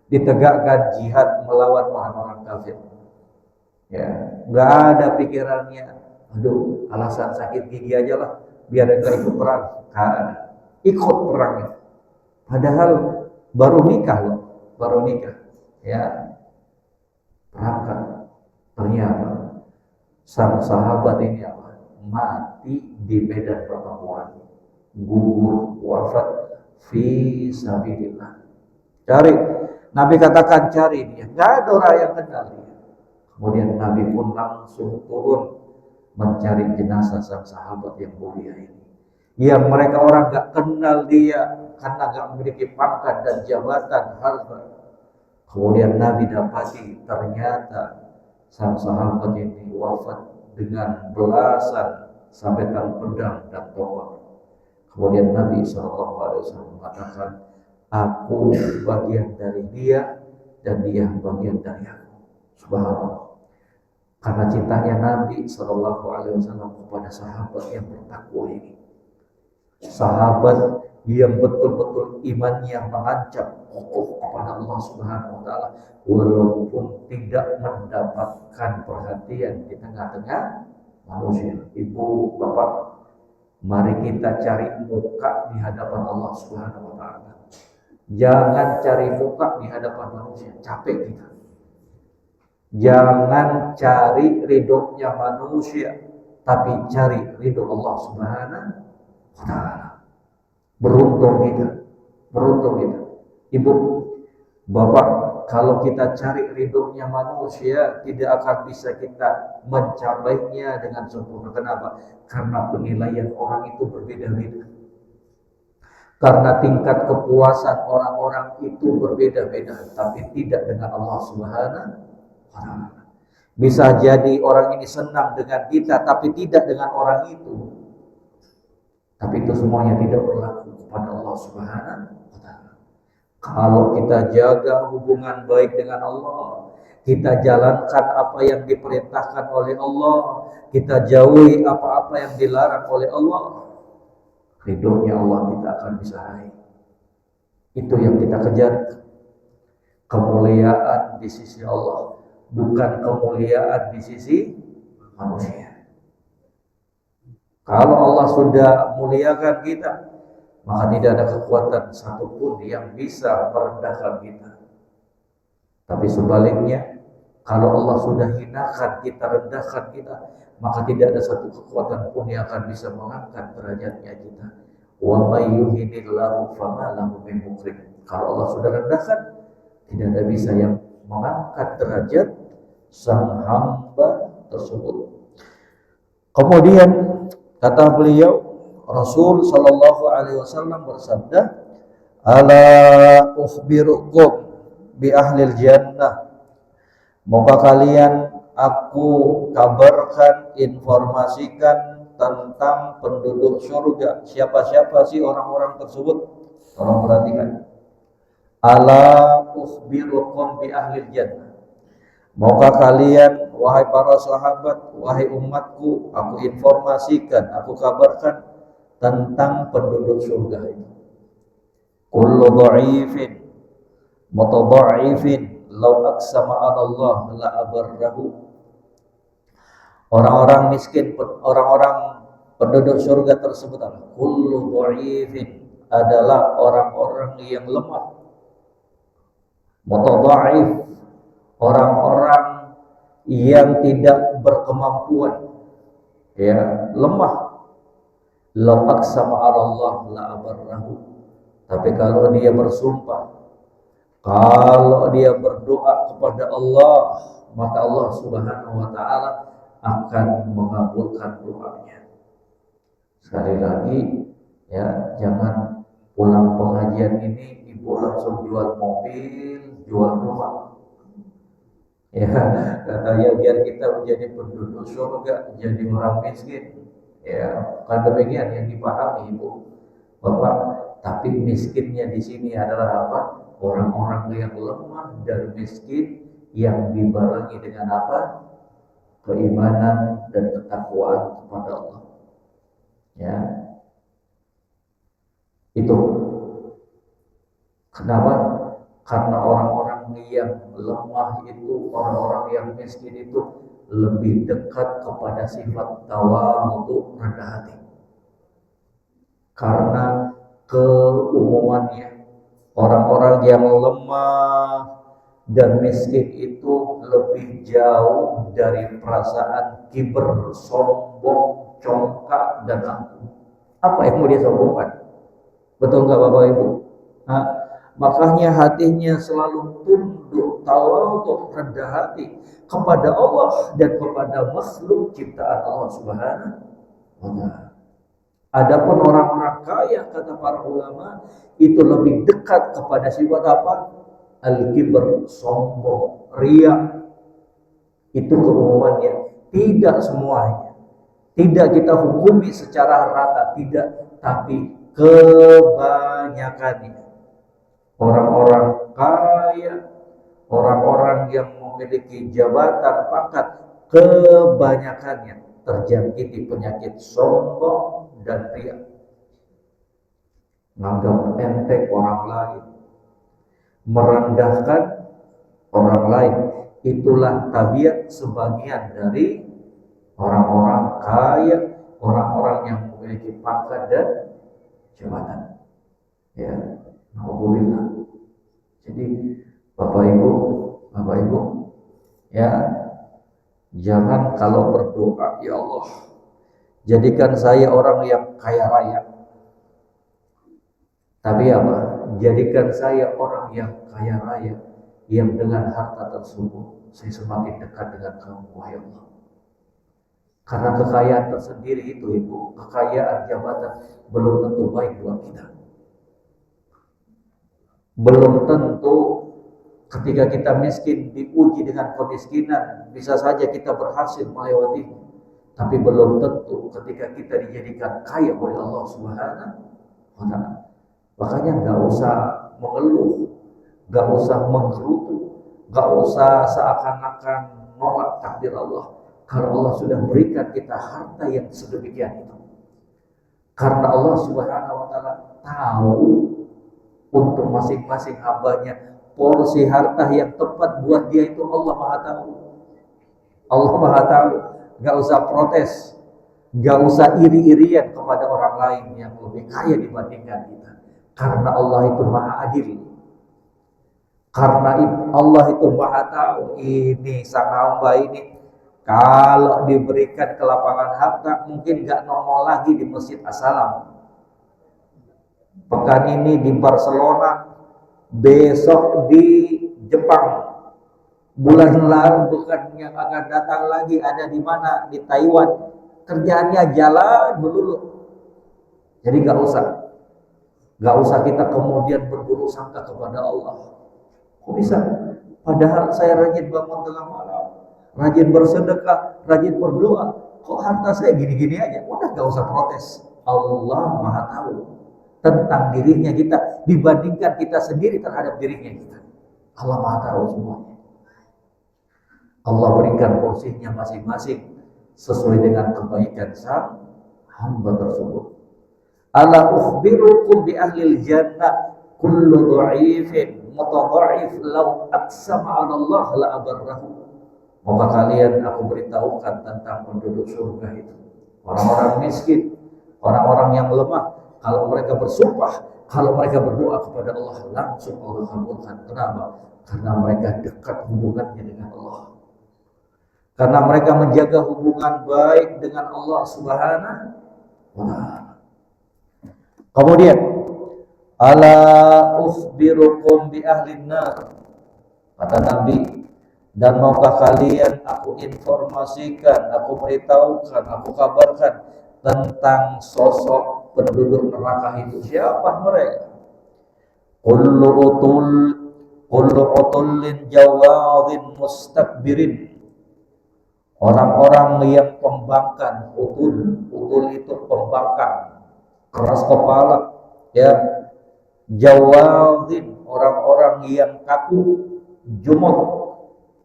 ditegakkan jihad melawan orang-orang kafir. Ya, nggak ada pikirannya, aduh, alasan sakit gigi aja lah, biar enggak ikut perang. Ikut perang. Padahal baru nikah loh, baru nikah. Ya, berangkat. Ternyata sang sahabat ini apa? Mati di medan pertempuran, gugur wafat fi sabilillah. Cari, Nabi katakan cari dia, nggak ada orang yang kenal dia. Kemudian Nabi pun langsung turun mencari jenazah sang sahabat yang mulia ini, yang mereka orang nggak kenal dia karena nggak memiliki pangkat dan jabatan harta. Kemudian Nabi dapati ternyata sang sahabat ini wafat dengan belasan sabetan pedang dan tombak. Kemudian Nabi SAW mengatakan, aku bagian dari dia dan dia bagian dari aku. Subhanallah. Karena cintanya Nabi SAW kepada sahabat yang bertakwa ini, sahabat yang betul-betul imannya menancap kokoh kepada Allah Subhanahu wa taala, walaupun tidak mendapatkan perhatian di tengah-tengah manusia. Ibu, bapak, mari kita cari muka di hadapan Allah Subhanahu wa taala. Jangan cari muka di hadapan manusia, capek kita. Jangan cari ridhonya manusia, tapi cari ridho Allah Subhanahu wa taala. Beruntung kita, beruntung kita. Ibu, bapak, kalau kita cari ridhonya manusia, tidak akan bisa kita mencapainya dengan sempurna. Kenapa? Karena penilaian orang itu berbeda-beda. Karena tingkat kepuasan orang-orang itu berbeda-beda, tapi tidak dengan Allah Subhanahu wa taala. Bisa jadi orang ini senang dengan kita, tapi tidak dengan orang itu. Tapi itu semuanya tidak berlaku kepada Allah Subhanahu wa taala. Kalau kita jaga hubungan baik dengan Allah, kita jalankan apa yang diperintahkan oleh Allah, kita jauhi apa-apa yang dilarang oleh Allah, ridhonya Allah kita akan bisa raih. Itu yang kita kejar. Kemuliaan di sisi Allah, bukan kemuliaan di sisi manusia. Kalau Allah sudah muliakan kita, maka tidak ada kekuatan satupun yang bisa merendahkan kita. Tapi sebaliknya, kalau Allah sudah hinakan kita, rendahkan kita, maka tidak ada satu kekuatan pun yang akan bisa mengangkat derajatnya kita. Wa may yuhinillahu fama lahu min mukrim. Kalau Allah sudah rendahkan, tidak ada bisa yang mengangkat derajat sang hamba tersebut. Kemudian kata beliau, Rasul sallallahu alaihi wasallam bersabda, "Ala ukhbirukum bi ahlil jannah." Moga kalian aku kabarkan, informasikan tentang penduduk surga. Siapa-siapa sih orang-orang tersebut? Tolong perhatikan. Ala ukhbirukum bi ahlil jannah. Moga kalian, wahai para sahabat, wahai umatku, aku informasikan, aku kabarkan tentang penduduk surga itu. Kullu dha'ifin mutadha'ifin law aqsama 'ala Allah la abarrahu. Orang-orang miskin, orang-orang penduduk surga tersebut adalah kullu dha'ifin, adalah orang-orang yang lemah. Mutadha'if, orang-orang yang tidak berkemampuan, ya, lemah. Law aqsama 'ala Allah la abarrahu. Tapi kalau dia bersumpah, kalau dia berdoa kepada Allah, maka Allah Subhanahu wa taala akan mengabulkan doanya. Sekali lagi, ya, jangan pulang pengajian ini ibu langsung jual mobil, jual rumah. Ya, katanya biar kita menjadi penduduk surga, jadi orang miskin. Ya, bukan demikian yang dipahami ibu, bapak. Tapi miskinnya di sini adalah apa? Orang-orang yang lemah dan miskin yang dibarengi dengan apa? Keimanan dan ketakwaan kepada Allah. Ya, itu. Kenapa? Karena orang-orang yang lemah itu, orang-orang yang miskin itu lebih dekat kepada sifat tawadhu, rendah hati. karena keumumannya orang-orang yang lemah dan miskin itu lebih jauh dari perasaan kiber, sombong, congkak, dan angkuh. Apa yang mau dia sombongkan? Betul nggak Bapak Ibu? Nah, makanya hatinya selalu tunduk, tawadhu, rendah hati kepada Allah dan kepada makhluk ciptaan Allah Subhanahu wa Ta'ala. Adapun orang-orang kaya, kata para ulama, itu lebih dekat kepada sifat apa? Al-kibr, sombong, riya. Itu keumumannya. Tidak semuanya. Tidak kita hukumi secara rata, tidak. Tapi kebanyakannya. Orang-orang kaya, orang-orang yang memiliki jabatan, pangkat, kebanyakannya terjangkiti penyakit sombong dan riya. Menganggap enteng orang lain, merendahkan orang lain. Itulah tabiat sebagian dari orang-orang kaya, orang-orang yang memiliki pangkat dan jabatan. Ya, alhamdulillah. Jadi Bapak Ibu, ya, jangan kalau berdoa, ya Allah, jadikan saya orang yang kaya raya. Tapi apa? Jadikan saya orang yang kaya raya, yang dengan harta tersebut saya semakin dekat dengan kamu, wahai Allah. Karena kekayaan tersendiri itu, Ibu, kekayaan jabatan belum tentu baik buat kita. Belum tentu ketika kita miskin diuji dengan kemiskinan, bisa saja kita berhasil melewatinya. Tapi belum tentu ketika kita dijadikan kaya oleh Allah Subhanahu wa Ta'ala. Makanya nggak usah mengeluh, nggak usah menggerutu, nggak usah seakan-akan nolak takdir Allah. Kalau Allah sudah berikan kita harta yang sedemikian itu, karena Allah Subhanahu wa Ta'ala tahu untuk masing-masing hambanya porsi harta yang tepat buat dia itu Allah Maha Tahu. Allah Maha Tahu. Nggak usah protes, nggak usah iri-irian kepada orang lain yang lebih kaya dibandingkan kita. Karena Allah itu Maha Adil. Karena Allah itu Maha Tahu. Ini sang hamba ini kalau diberikan kelapangan harta mungkin nggak nongol lagi di Masjid As-Salam. Pekan ini di Barcelona, besok di Jepang. Bulan lalu bukan yang akan datang lagi ada di mana? Di Taiwan. Kerjaannya jalan melulu. Jadi nggak usah kita kemudian berburuk sangka kepada Allah. Kok bisa? Padahal saya rajin bangun tengah malam, rajin bersedekah, rajin berdoa. Kok harta saya gini-gini aja? Udah nggak usah protes. Allah Maha Tahu tentang dirinya kita dibandingkan kita sendiri terhadap dirinya kita. Allah Maha Tahu semuanya. Allah berikan porsinya masing-masing sesuai dengan kebaikan sang hamba tersebut. Ala ukhbirukum bi ahlil jannah kullu dha'ifin mutadha'if law aqsama 'ala Allah la abarrahu. Maka kalian aku beritahukan tentang penduduk surga itu. Orang-orang miskin, orang-orang yang lemah, kalau mereka bersumpah, kalau mereka berdoa kepada Allah, langsung Allah kabulkan. Kenapa? Karena mereka dekat hubungannya dengan Allah. Karena mereka menjaga hubungan baik dengan Allah Subhanahu wa Ta'ala. Kemudian, ala ukhbirukum bi ahlin nar. Kata Nabi, dan maukah kalian aku informasikan, aku beritahukan, aku kabarkan tentang sosok penduduk neraka itu. Siapa mereka? Kullu utullin jawadin mustakbirin. Orang-orang yang pembangkang, utul itu pembangkang, keras kepala, ya. Jawadin, orang-orang yang kaku, jumut,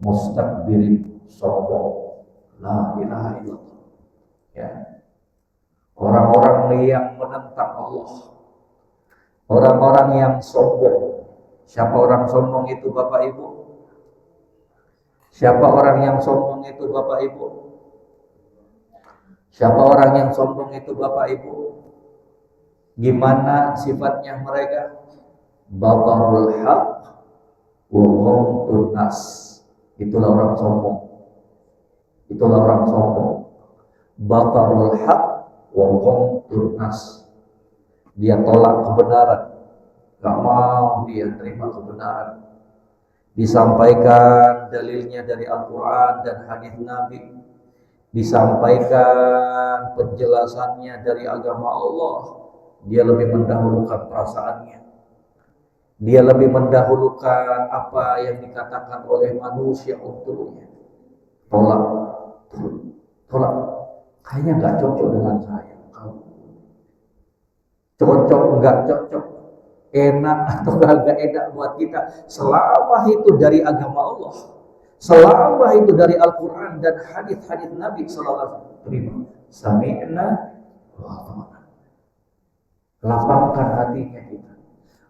mustakbirin, sombong. La ilaha illallah. Ya. Orang-orang yang menentang Allah, orang-orang yang sombong. Siapa orang sombong itu Bapak Ibu? Siapa orang yang sombong itu Bapak Ibu? Siapa orang yang sombong itu Bapak Ibu? Gimana sifatnya mereka? Batarul haq wa ghamtun nas. Itulah orang sombong. Itulah orang sombong. Batarul haq wa ghamtun nas. Dia tolak kebenaran, gak mau dia terima kebenaran. Disampaikan dalilnya dari Al-Quran dan hadis Nabi, disampaikan penjelasannya dari agama Allah, dia lebih mendahulukan perasaannya. Dia lebih mendahulukan apa yang dikatakan oleh manusia untuknya. Tolak. Kayaknya nggak cocok dengan saya. Cocok nggak cocok, enak atau kagak enak buat kita, selama itu dari agama Allah, selama itu dari Al-Quran dan hadis-hadis Nabi sallallahu alaihi wasallam, terima. Sami'na wa ata'na. Lapangkan hatinya kita,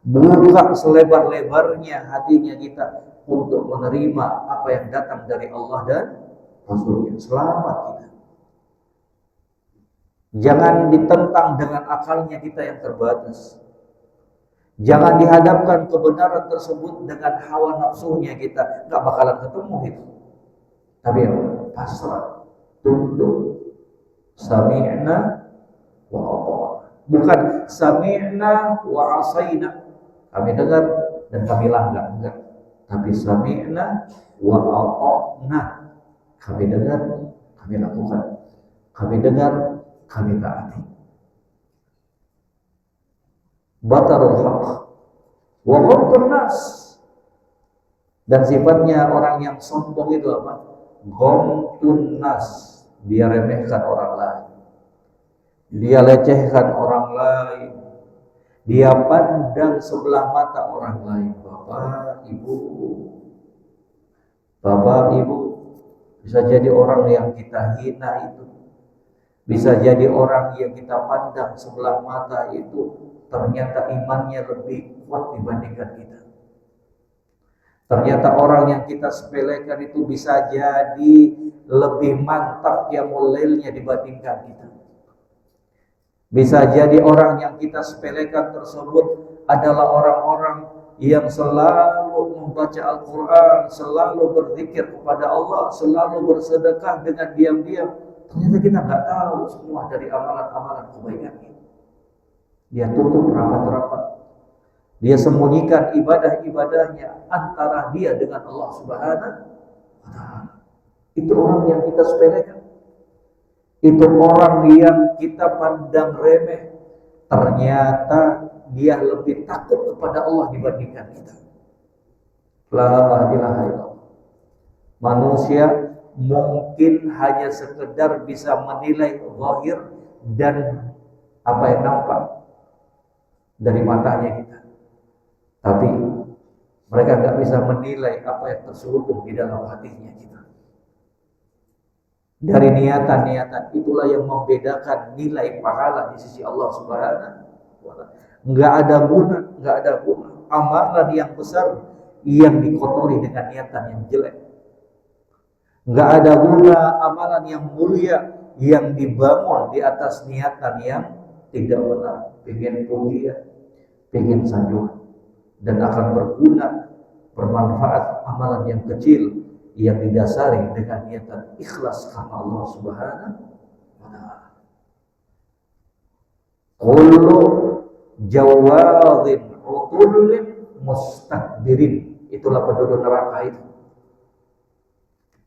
buka selebar-lebarnya hatinya kita untuk menerima apa yang datang dari Allah dan Rasulnya. Selamat kita. Jangan ditentang dengan akalnya kita yang terbatas. Jangan dihadapkan kebenaran tersebut dengan hawa nafsunya kita. Gak bakalan ketemu itu. Tapi ya, pasrah, tunduk. Sami'na wa ata'na. Bukan sami'na wa asaina. Kami dengar dan kami langgar. Enggak. Tapi sami'na wa ata'na. Kami dengar, kami lakukan. Kami dengar, kami taati. Batarul haq wa ghamtun nas. Dan sifatnya orang yang sombong itu apa? Ghamtun nas. Dia remehkan orang lain, dia lecehkan orang lain, dia pandang sebelah mata orang lain. Bapak ibu, bisa jadi orang yang kita hina itu, bisa jadi orang yang kita pandang sebelah mata itu, ternyata imannya lebih kuat dibandingkan kita. Ternyata orang yang kita sepelekan itu bisa jadi lebih mantap qiyamul lailnya dibandingkan kita. Bisa jadi orang yang kita sepelekan tersebut adalah orang-orang yang selalu membaca Al-Quran, selalu berzikir kepada Allah, selalu bersedekah dengan diam-diam. Ternyata kita nggak tahu semua dari amalan-amalan kebaikannya. Dia tutup rapat-rapat. Dia sembunyikan ibadah-ibadahnya antara dia dengan Allah Subhanahu wa Ta'ala. Itu orang yang kita sepelekan. Itu orang yang kita pandang remeh. Ternyata dia lebih takut kepada Allah dibandingkan kita. La ilaha illallah. Manusia mungkin hanya sekedar bisa menilai zahir dan apa yang nampak dari matanya kita, tapi mereka nggak bisa menilai apa yang terselubung di dalam hatinya kita. Dari niatan-niatan itulah yang membedakan nilai pahala di sisi Allah Subhanahu wa Ta'ala. Nggak ada guna amalan yang besar yang dikotori dengan niatan yang jelek. Nggak ada guna amalan yang mulia yang dibangun di atas niatan yang tidak benar. Pengen pujian, pengen sanjungan, dan akan berguna, bermanfaat amalan yang kecil yang didasari dengan niatan ikhlas karena Allah Subhanahu wa Ta'ala. Kullu jawadin utullin mustakbirin. Itulah penduduk neraka itu.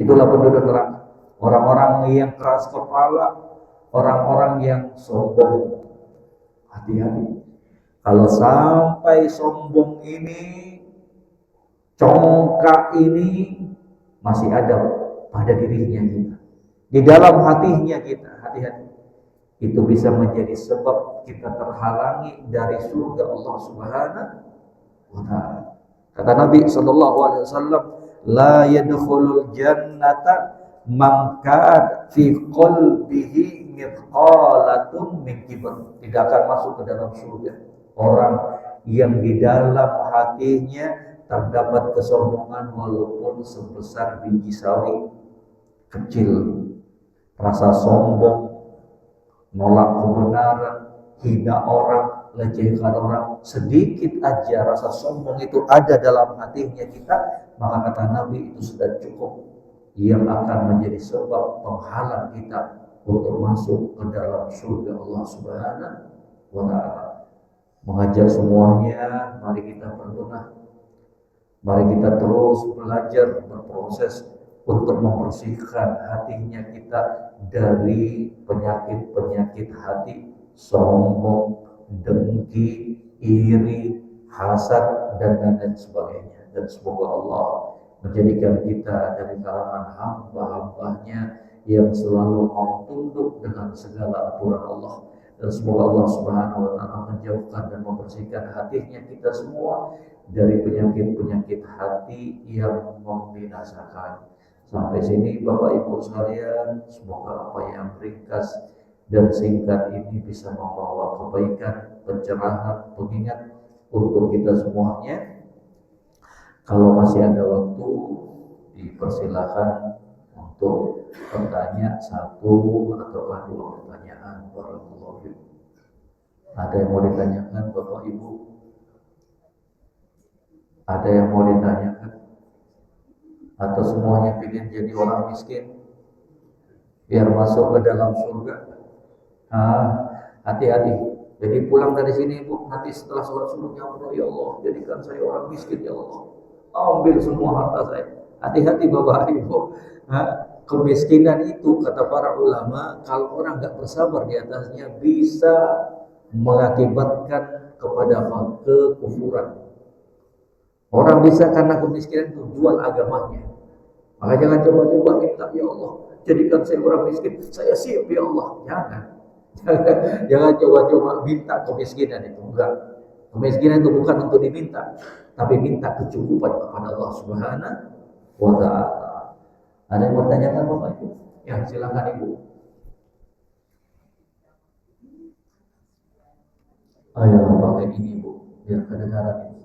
Itulah penduduk neraka. Orang-orang yang keras kepala, orang-orang yang sombong. Hati-hati. Kalau sampai sombong ini, congkak ini masih ada pada dirinya kita, di dalam hatinya kita, hati-hati. Itu bisa menjadi sebab kita terhalangi dari surga Allah Subhanahu wa Ta'ala. Kata Nabi SAW, la yadkhulul jannata man kana fi qalbihi mithqalatun min kibr. Tidak akan masuk ke dalam surga orang yang di dalam hatinya terdapat kesombongan walaupun sebesar biji sawi kecil. Rasa sombong, nolak kebenaran, hina orang, lecehkan orang, sedikit aja rasa sombong itu ada dalam hatinya kita, maka kata Nabi itu sudah cukup yang akan menjadi sebab penghalang kita untuk masuk ke dalam surga Allah Subhanahu wa Ta'ala. Mengajak semuanya, mari kita berbenah, mari kita terus belajar, berproses untuk membersihkan hatinya kita dari penyakit-penyakit hati, sombong, dengki, iri, hasad, dan lain sebagainya. Dan semoga Allah menjadikan kita dari kalangan hamba-hambanya yang selalu mau tunduk dengan segala aturan Allah. Dan semoga Allah Subhanahu wa Ta'ala menjauhkan dan membersihkan hatinya kita semua dari penyakit-penyakit hati yang membinasakan. Sampai sini Bapak Ibu sekalian, semoga apa yang ringkas dan singkat ini bisa membawa kebaikan, pencerahan, pengingat untuk kita semuanya. Kalau masih ada waktu, dipersilakan untuk bertanya satu atau dua pertanyaan. Barakallahu fiikum. Ada yang mau ditanyakan Bapak Ibu? Ada yang mau ditanyakan? Atau semuanya ingin jadi orang miskin biar masuk ke dalam surga? Hati-hati. Jadi pulang dari sini Bu, nanti setelah sholat subuh nyampe, ya Allah jadikan saya orang miskin ya Allah, ambil semua harta saya. Hati-hati Bapak Ibu. Kemiskinan itu kata para ulama, kalau orang nggak bersabar di atasnya bisa mengakibatkan kepada kekufuran. Orang bisa karena kemiskinan itu jual agamanya. Maka jangan coba-coba minta, ya Allah jadikan saya orang miskin, saya siap ya Allah. Jangan coba-coba minta kemiskinan itu. Enggak. Kemiskinan itu bukan untuk diminta, tapi minta kecukupan kepada Allah Subhanahu wa Ta'ala. Ada yang bertanyakan Bapak Ibu? Ya silakan Ibu. Ayo pakai ini Bu, biar kedengaran ini.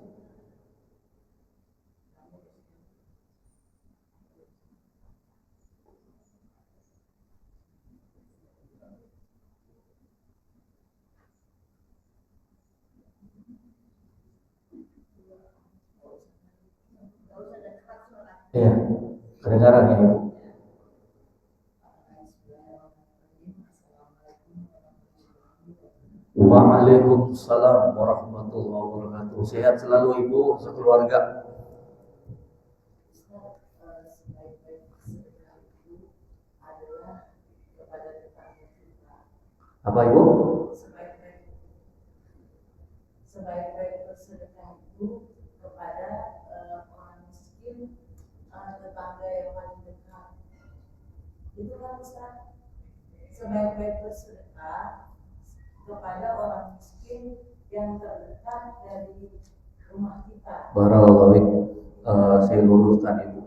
Iya, kedengaran ya Ibu. Waalaikumsalam warahmatullahi wabarakatuh. Sehat selalu Ibu, sekeluarga. Apa Ibu? Sebaik-baik bersedekah itu kepada orang miskin, tetangga yang paling dekat. Itu kan Ustaz. Sebaik-baik bersedekah kepada orang miskin yang terdekat dari rumah kita. Barakallahu saya luruskan Ibu.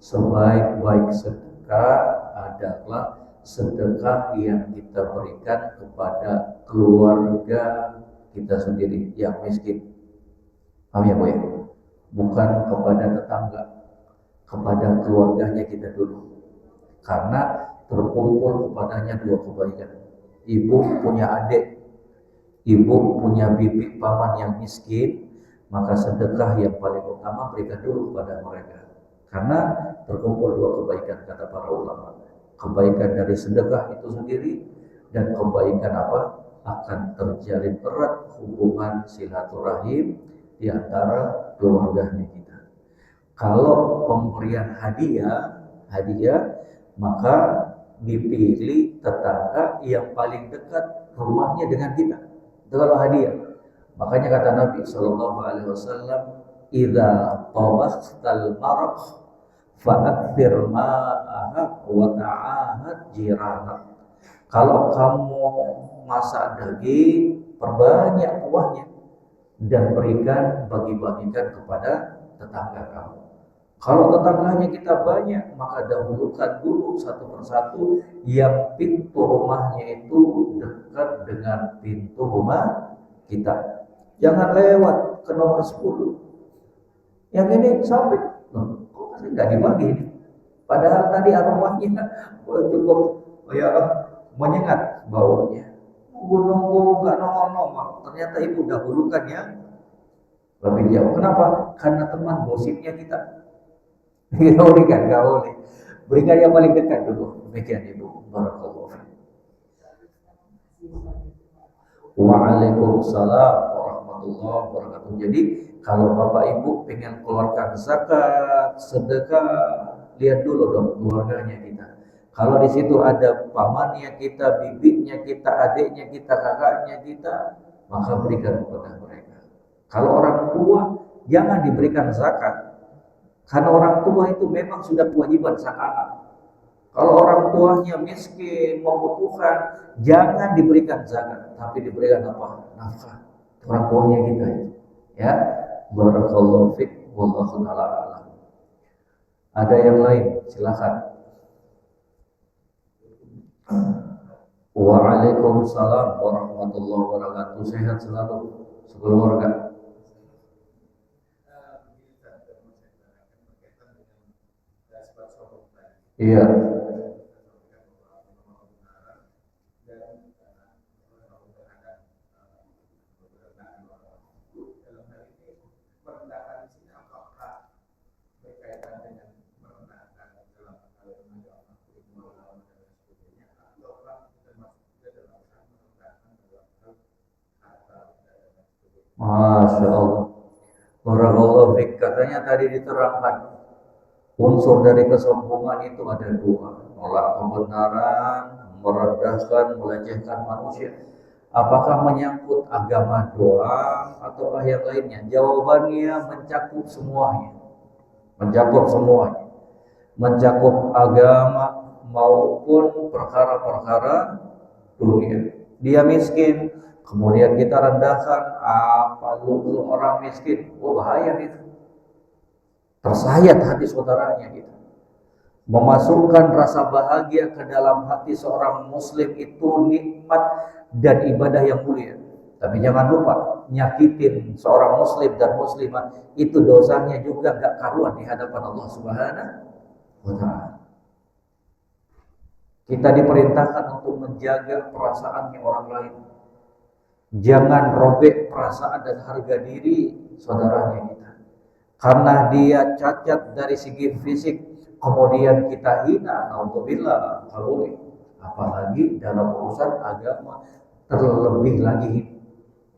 Sebaik-baik sedekah adalah sedekah yang kita berikan kepada keluarga kita sendiri yang miskin. Paham ya Bu ya? Bukan kepada tetangga, kepada keluarganya kita dulu. Karena terkumpul kepadanya dua kebaikan. Ibu punya adik, ibu punya bibi paman yang miskin, maka sedekah yang paling utama berikan dulu kepada mereka. Karena terkumpul dua kebaikan kata para ulama. Kebaikan dari sedekah itu sendiri dan kebaikan apa? Akan terjalin erat hubungan silaturahim di antara keluarganya kita. Kalau pemberian hadiah maka dipilih tetangga yang paling dekat rumahnya dengan kita. Itu kalau hadiah. Makanya kata Nabi Shallallahu Alaihi Wasallam, "Idza tabakhtal maraq fa'akthir ma'aha wa ta'ahad jiranak." Kalau kamu masak daging, perbanyak kuahnya dan bagi-bagikan kepada tetangga kamu. Kalau tetangganya kita banyak, maka dahulukan dulu satu persatu yang pintu rumahnya itu dekat dengan pintu rumah kita. Jangan lewat ke nomor 10. Yang ini sampai, kok masih nggak dibagi ini? Padahal tadi aromanya cukup menyengat baunya. nunggu nggak nongol-nongol, ternyata ibu dahulukan yang lebih jauh. Kenapa? Karena teman gosipnya kita. Kita berikan, nggak boleh. Berikan yang paling dekat dulu. Demikian ibu. Barakallahu fiik. Waalaikumsalam warahmatullahi wabarakatuh. Jadi kalau bapak ibu pengen keluarkan zakat, sedekah, lihat dulu dong keluarganya kita. Kalau di situ ada pamannya kita, bibinya kita, adiknya kita, kakaknya kita, maka berikan kepada mereka. Kalau orang tua, jangan diberikan zakat. Karena orang tua itu memang sudah kewajiban sang anak. Kalau orang tuanya miskin, membutuhkan, jangan diberikan zakat, tapi diberikan apa? Nafkah. Orang tuanya kita itu. Ya, barakallahu fiik, wallahu taala a'lam. Ada yang lain? Silakan. Waalaikumsalam warahmatullahi wabarakatuh. Sehat selalu sekeluarga. Iya. Masya Allah. Barakallahu fiik. Katanya tadi diterangkan unsur dari kesombongan itu ada dua, menolak kebenaran, merendahkan, melecehkan manusia. Apakah menyangkut agama doang ataukah yang lainnya? Jawabannya mencakup semuanya. Mencakup semuanya. Mencakup agama maupun perkara-perkara dunia. Dia miskin, kemudian kita rendahkan, apa lu orang miskin? Oh bahaya itu. Tersayat hati saudaranya gitu. Memasukkan rasa bahagia ke dalam hati seorang muslim itu nikmat dan ibadah yang mulia. Tapi jangan lupa, nyakitin seorang muslim dan muslimah itu dosanya juga gak karuan di hadapan Allah Subhanahu wa ta'ala. Kita diperintahkan untuk menjaga perasaannya orang lain. Jangan robek perasaan dan harga diri saudaranya kita. Karena dia cacat dari segi fisik, kemudian kita hina, naudzubillah, nggak boleh. Apalagi dalam urusan agama, terlebih lagi.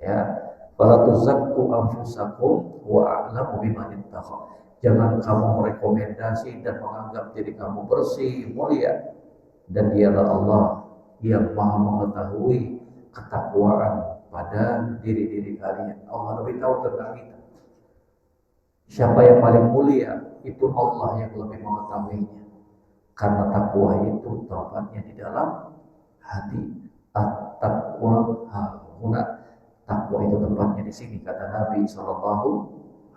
Ya, fala tuzakku anfusakum wa a'lamu biman ittaqa. Jangan kamu merekomendasi dan menganggap diri kamu bersih, mulia, dan dialah Allah yang Maha mengetahui ketakwaan pada diri-diri kalian. Allah lebih tahu tentang kita. Siapa yang paling mulia, itu Allah yang lebih mengetahuinya. Karena takwa itu tempatnya di dalam hati. At-taqwa hahuna. Takwa itu tempatnya di sini, kata Nabi Shallallahu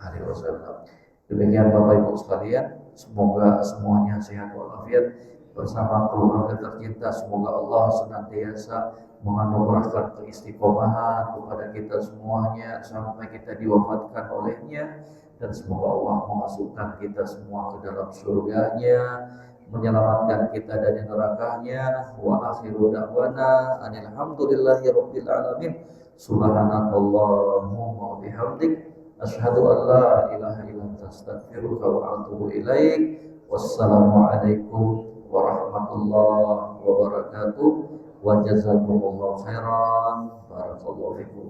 Alaihi Wasallam. Demikian Bapak Ibu sekalian, semoga semuanya sehat walafiat bersama keluarga tercinta. Semoga Allah senantiasa menganugerahkan keistiqomahan kepada kita semuanya sampai kita diwafatkan olehnya. Dan semoga Allah memasukkan kita semua ke dalam surganya, menyelamatkan kita dari nerakanya. Wa akhiru da'wana alhamdulillahi rabbil alamin. Subhanakallahumma wa bihamdik, asyhadu an la ilaha illa anta astaghfiruka wa atubu ilaik. Wassalamualaikum warahmatullahi wabarakatuh. Wa jazakumullahu khairan. Barakallahu fikum.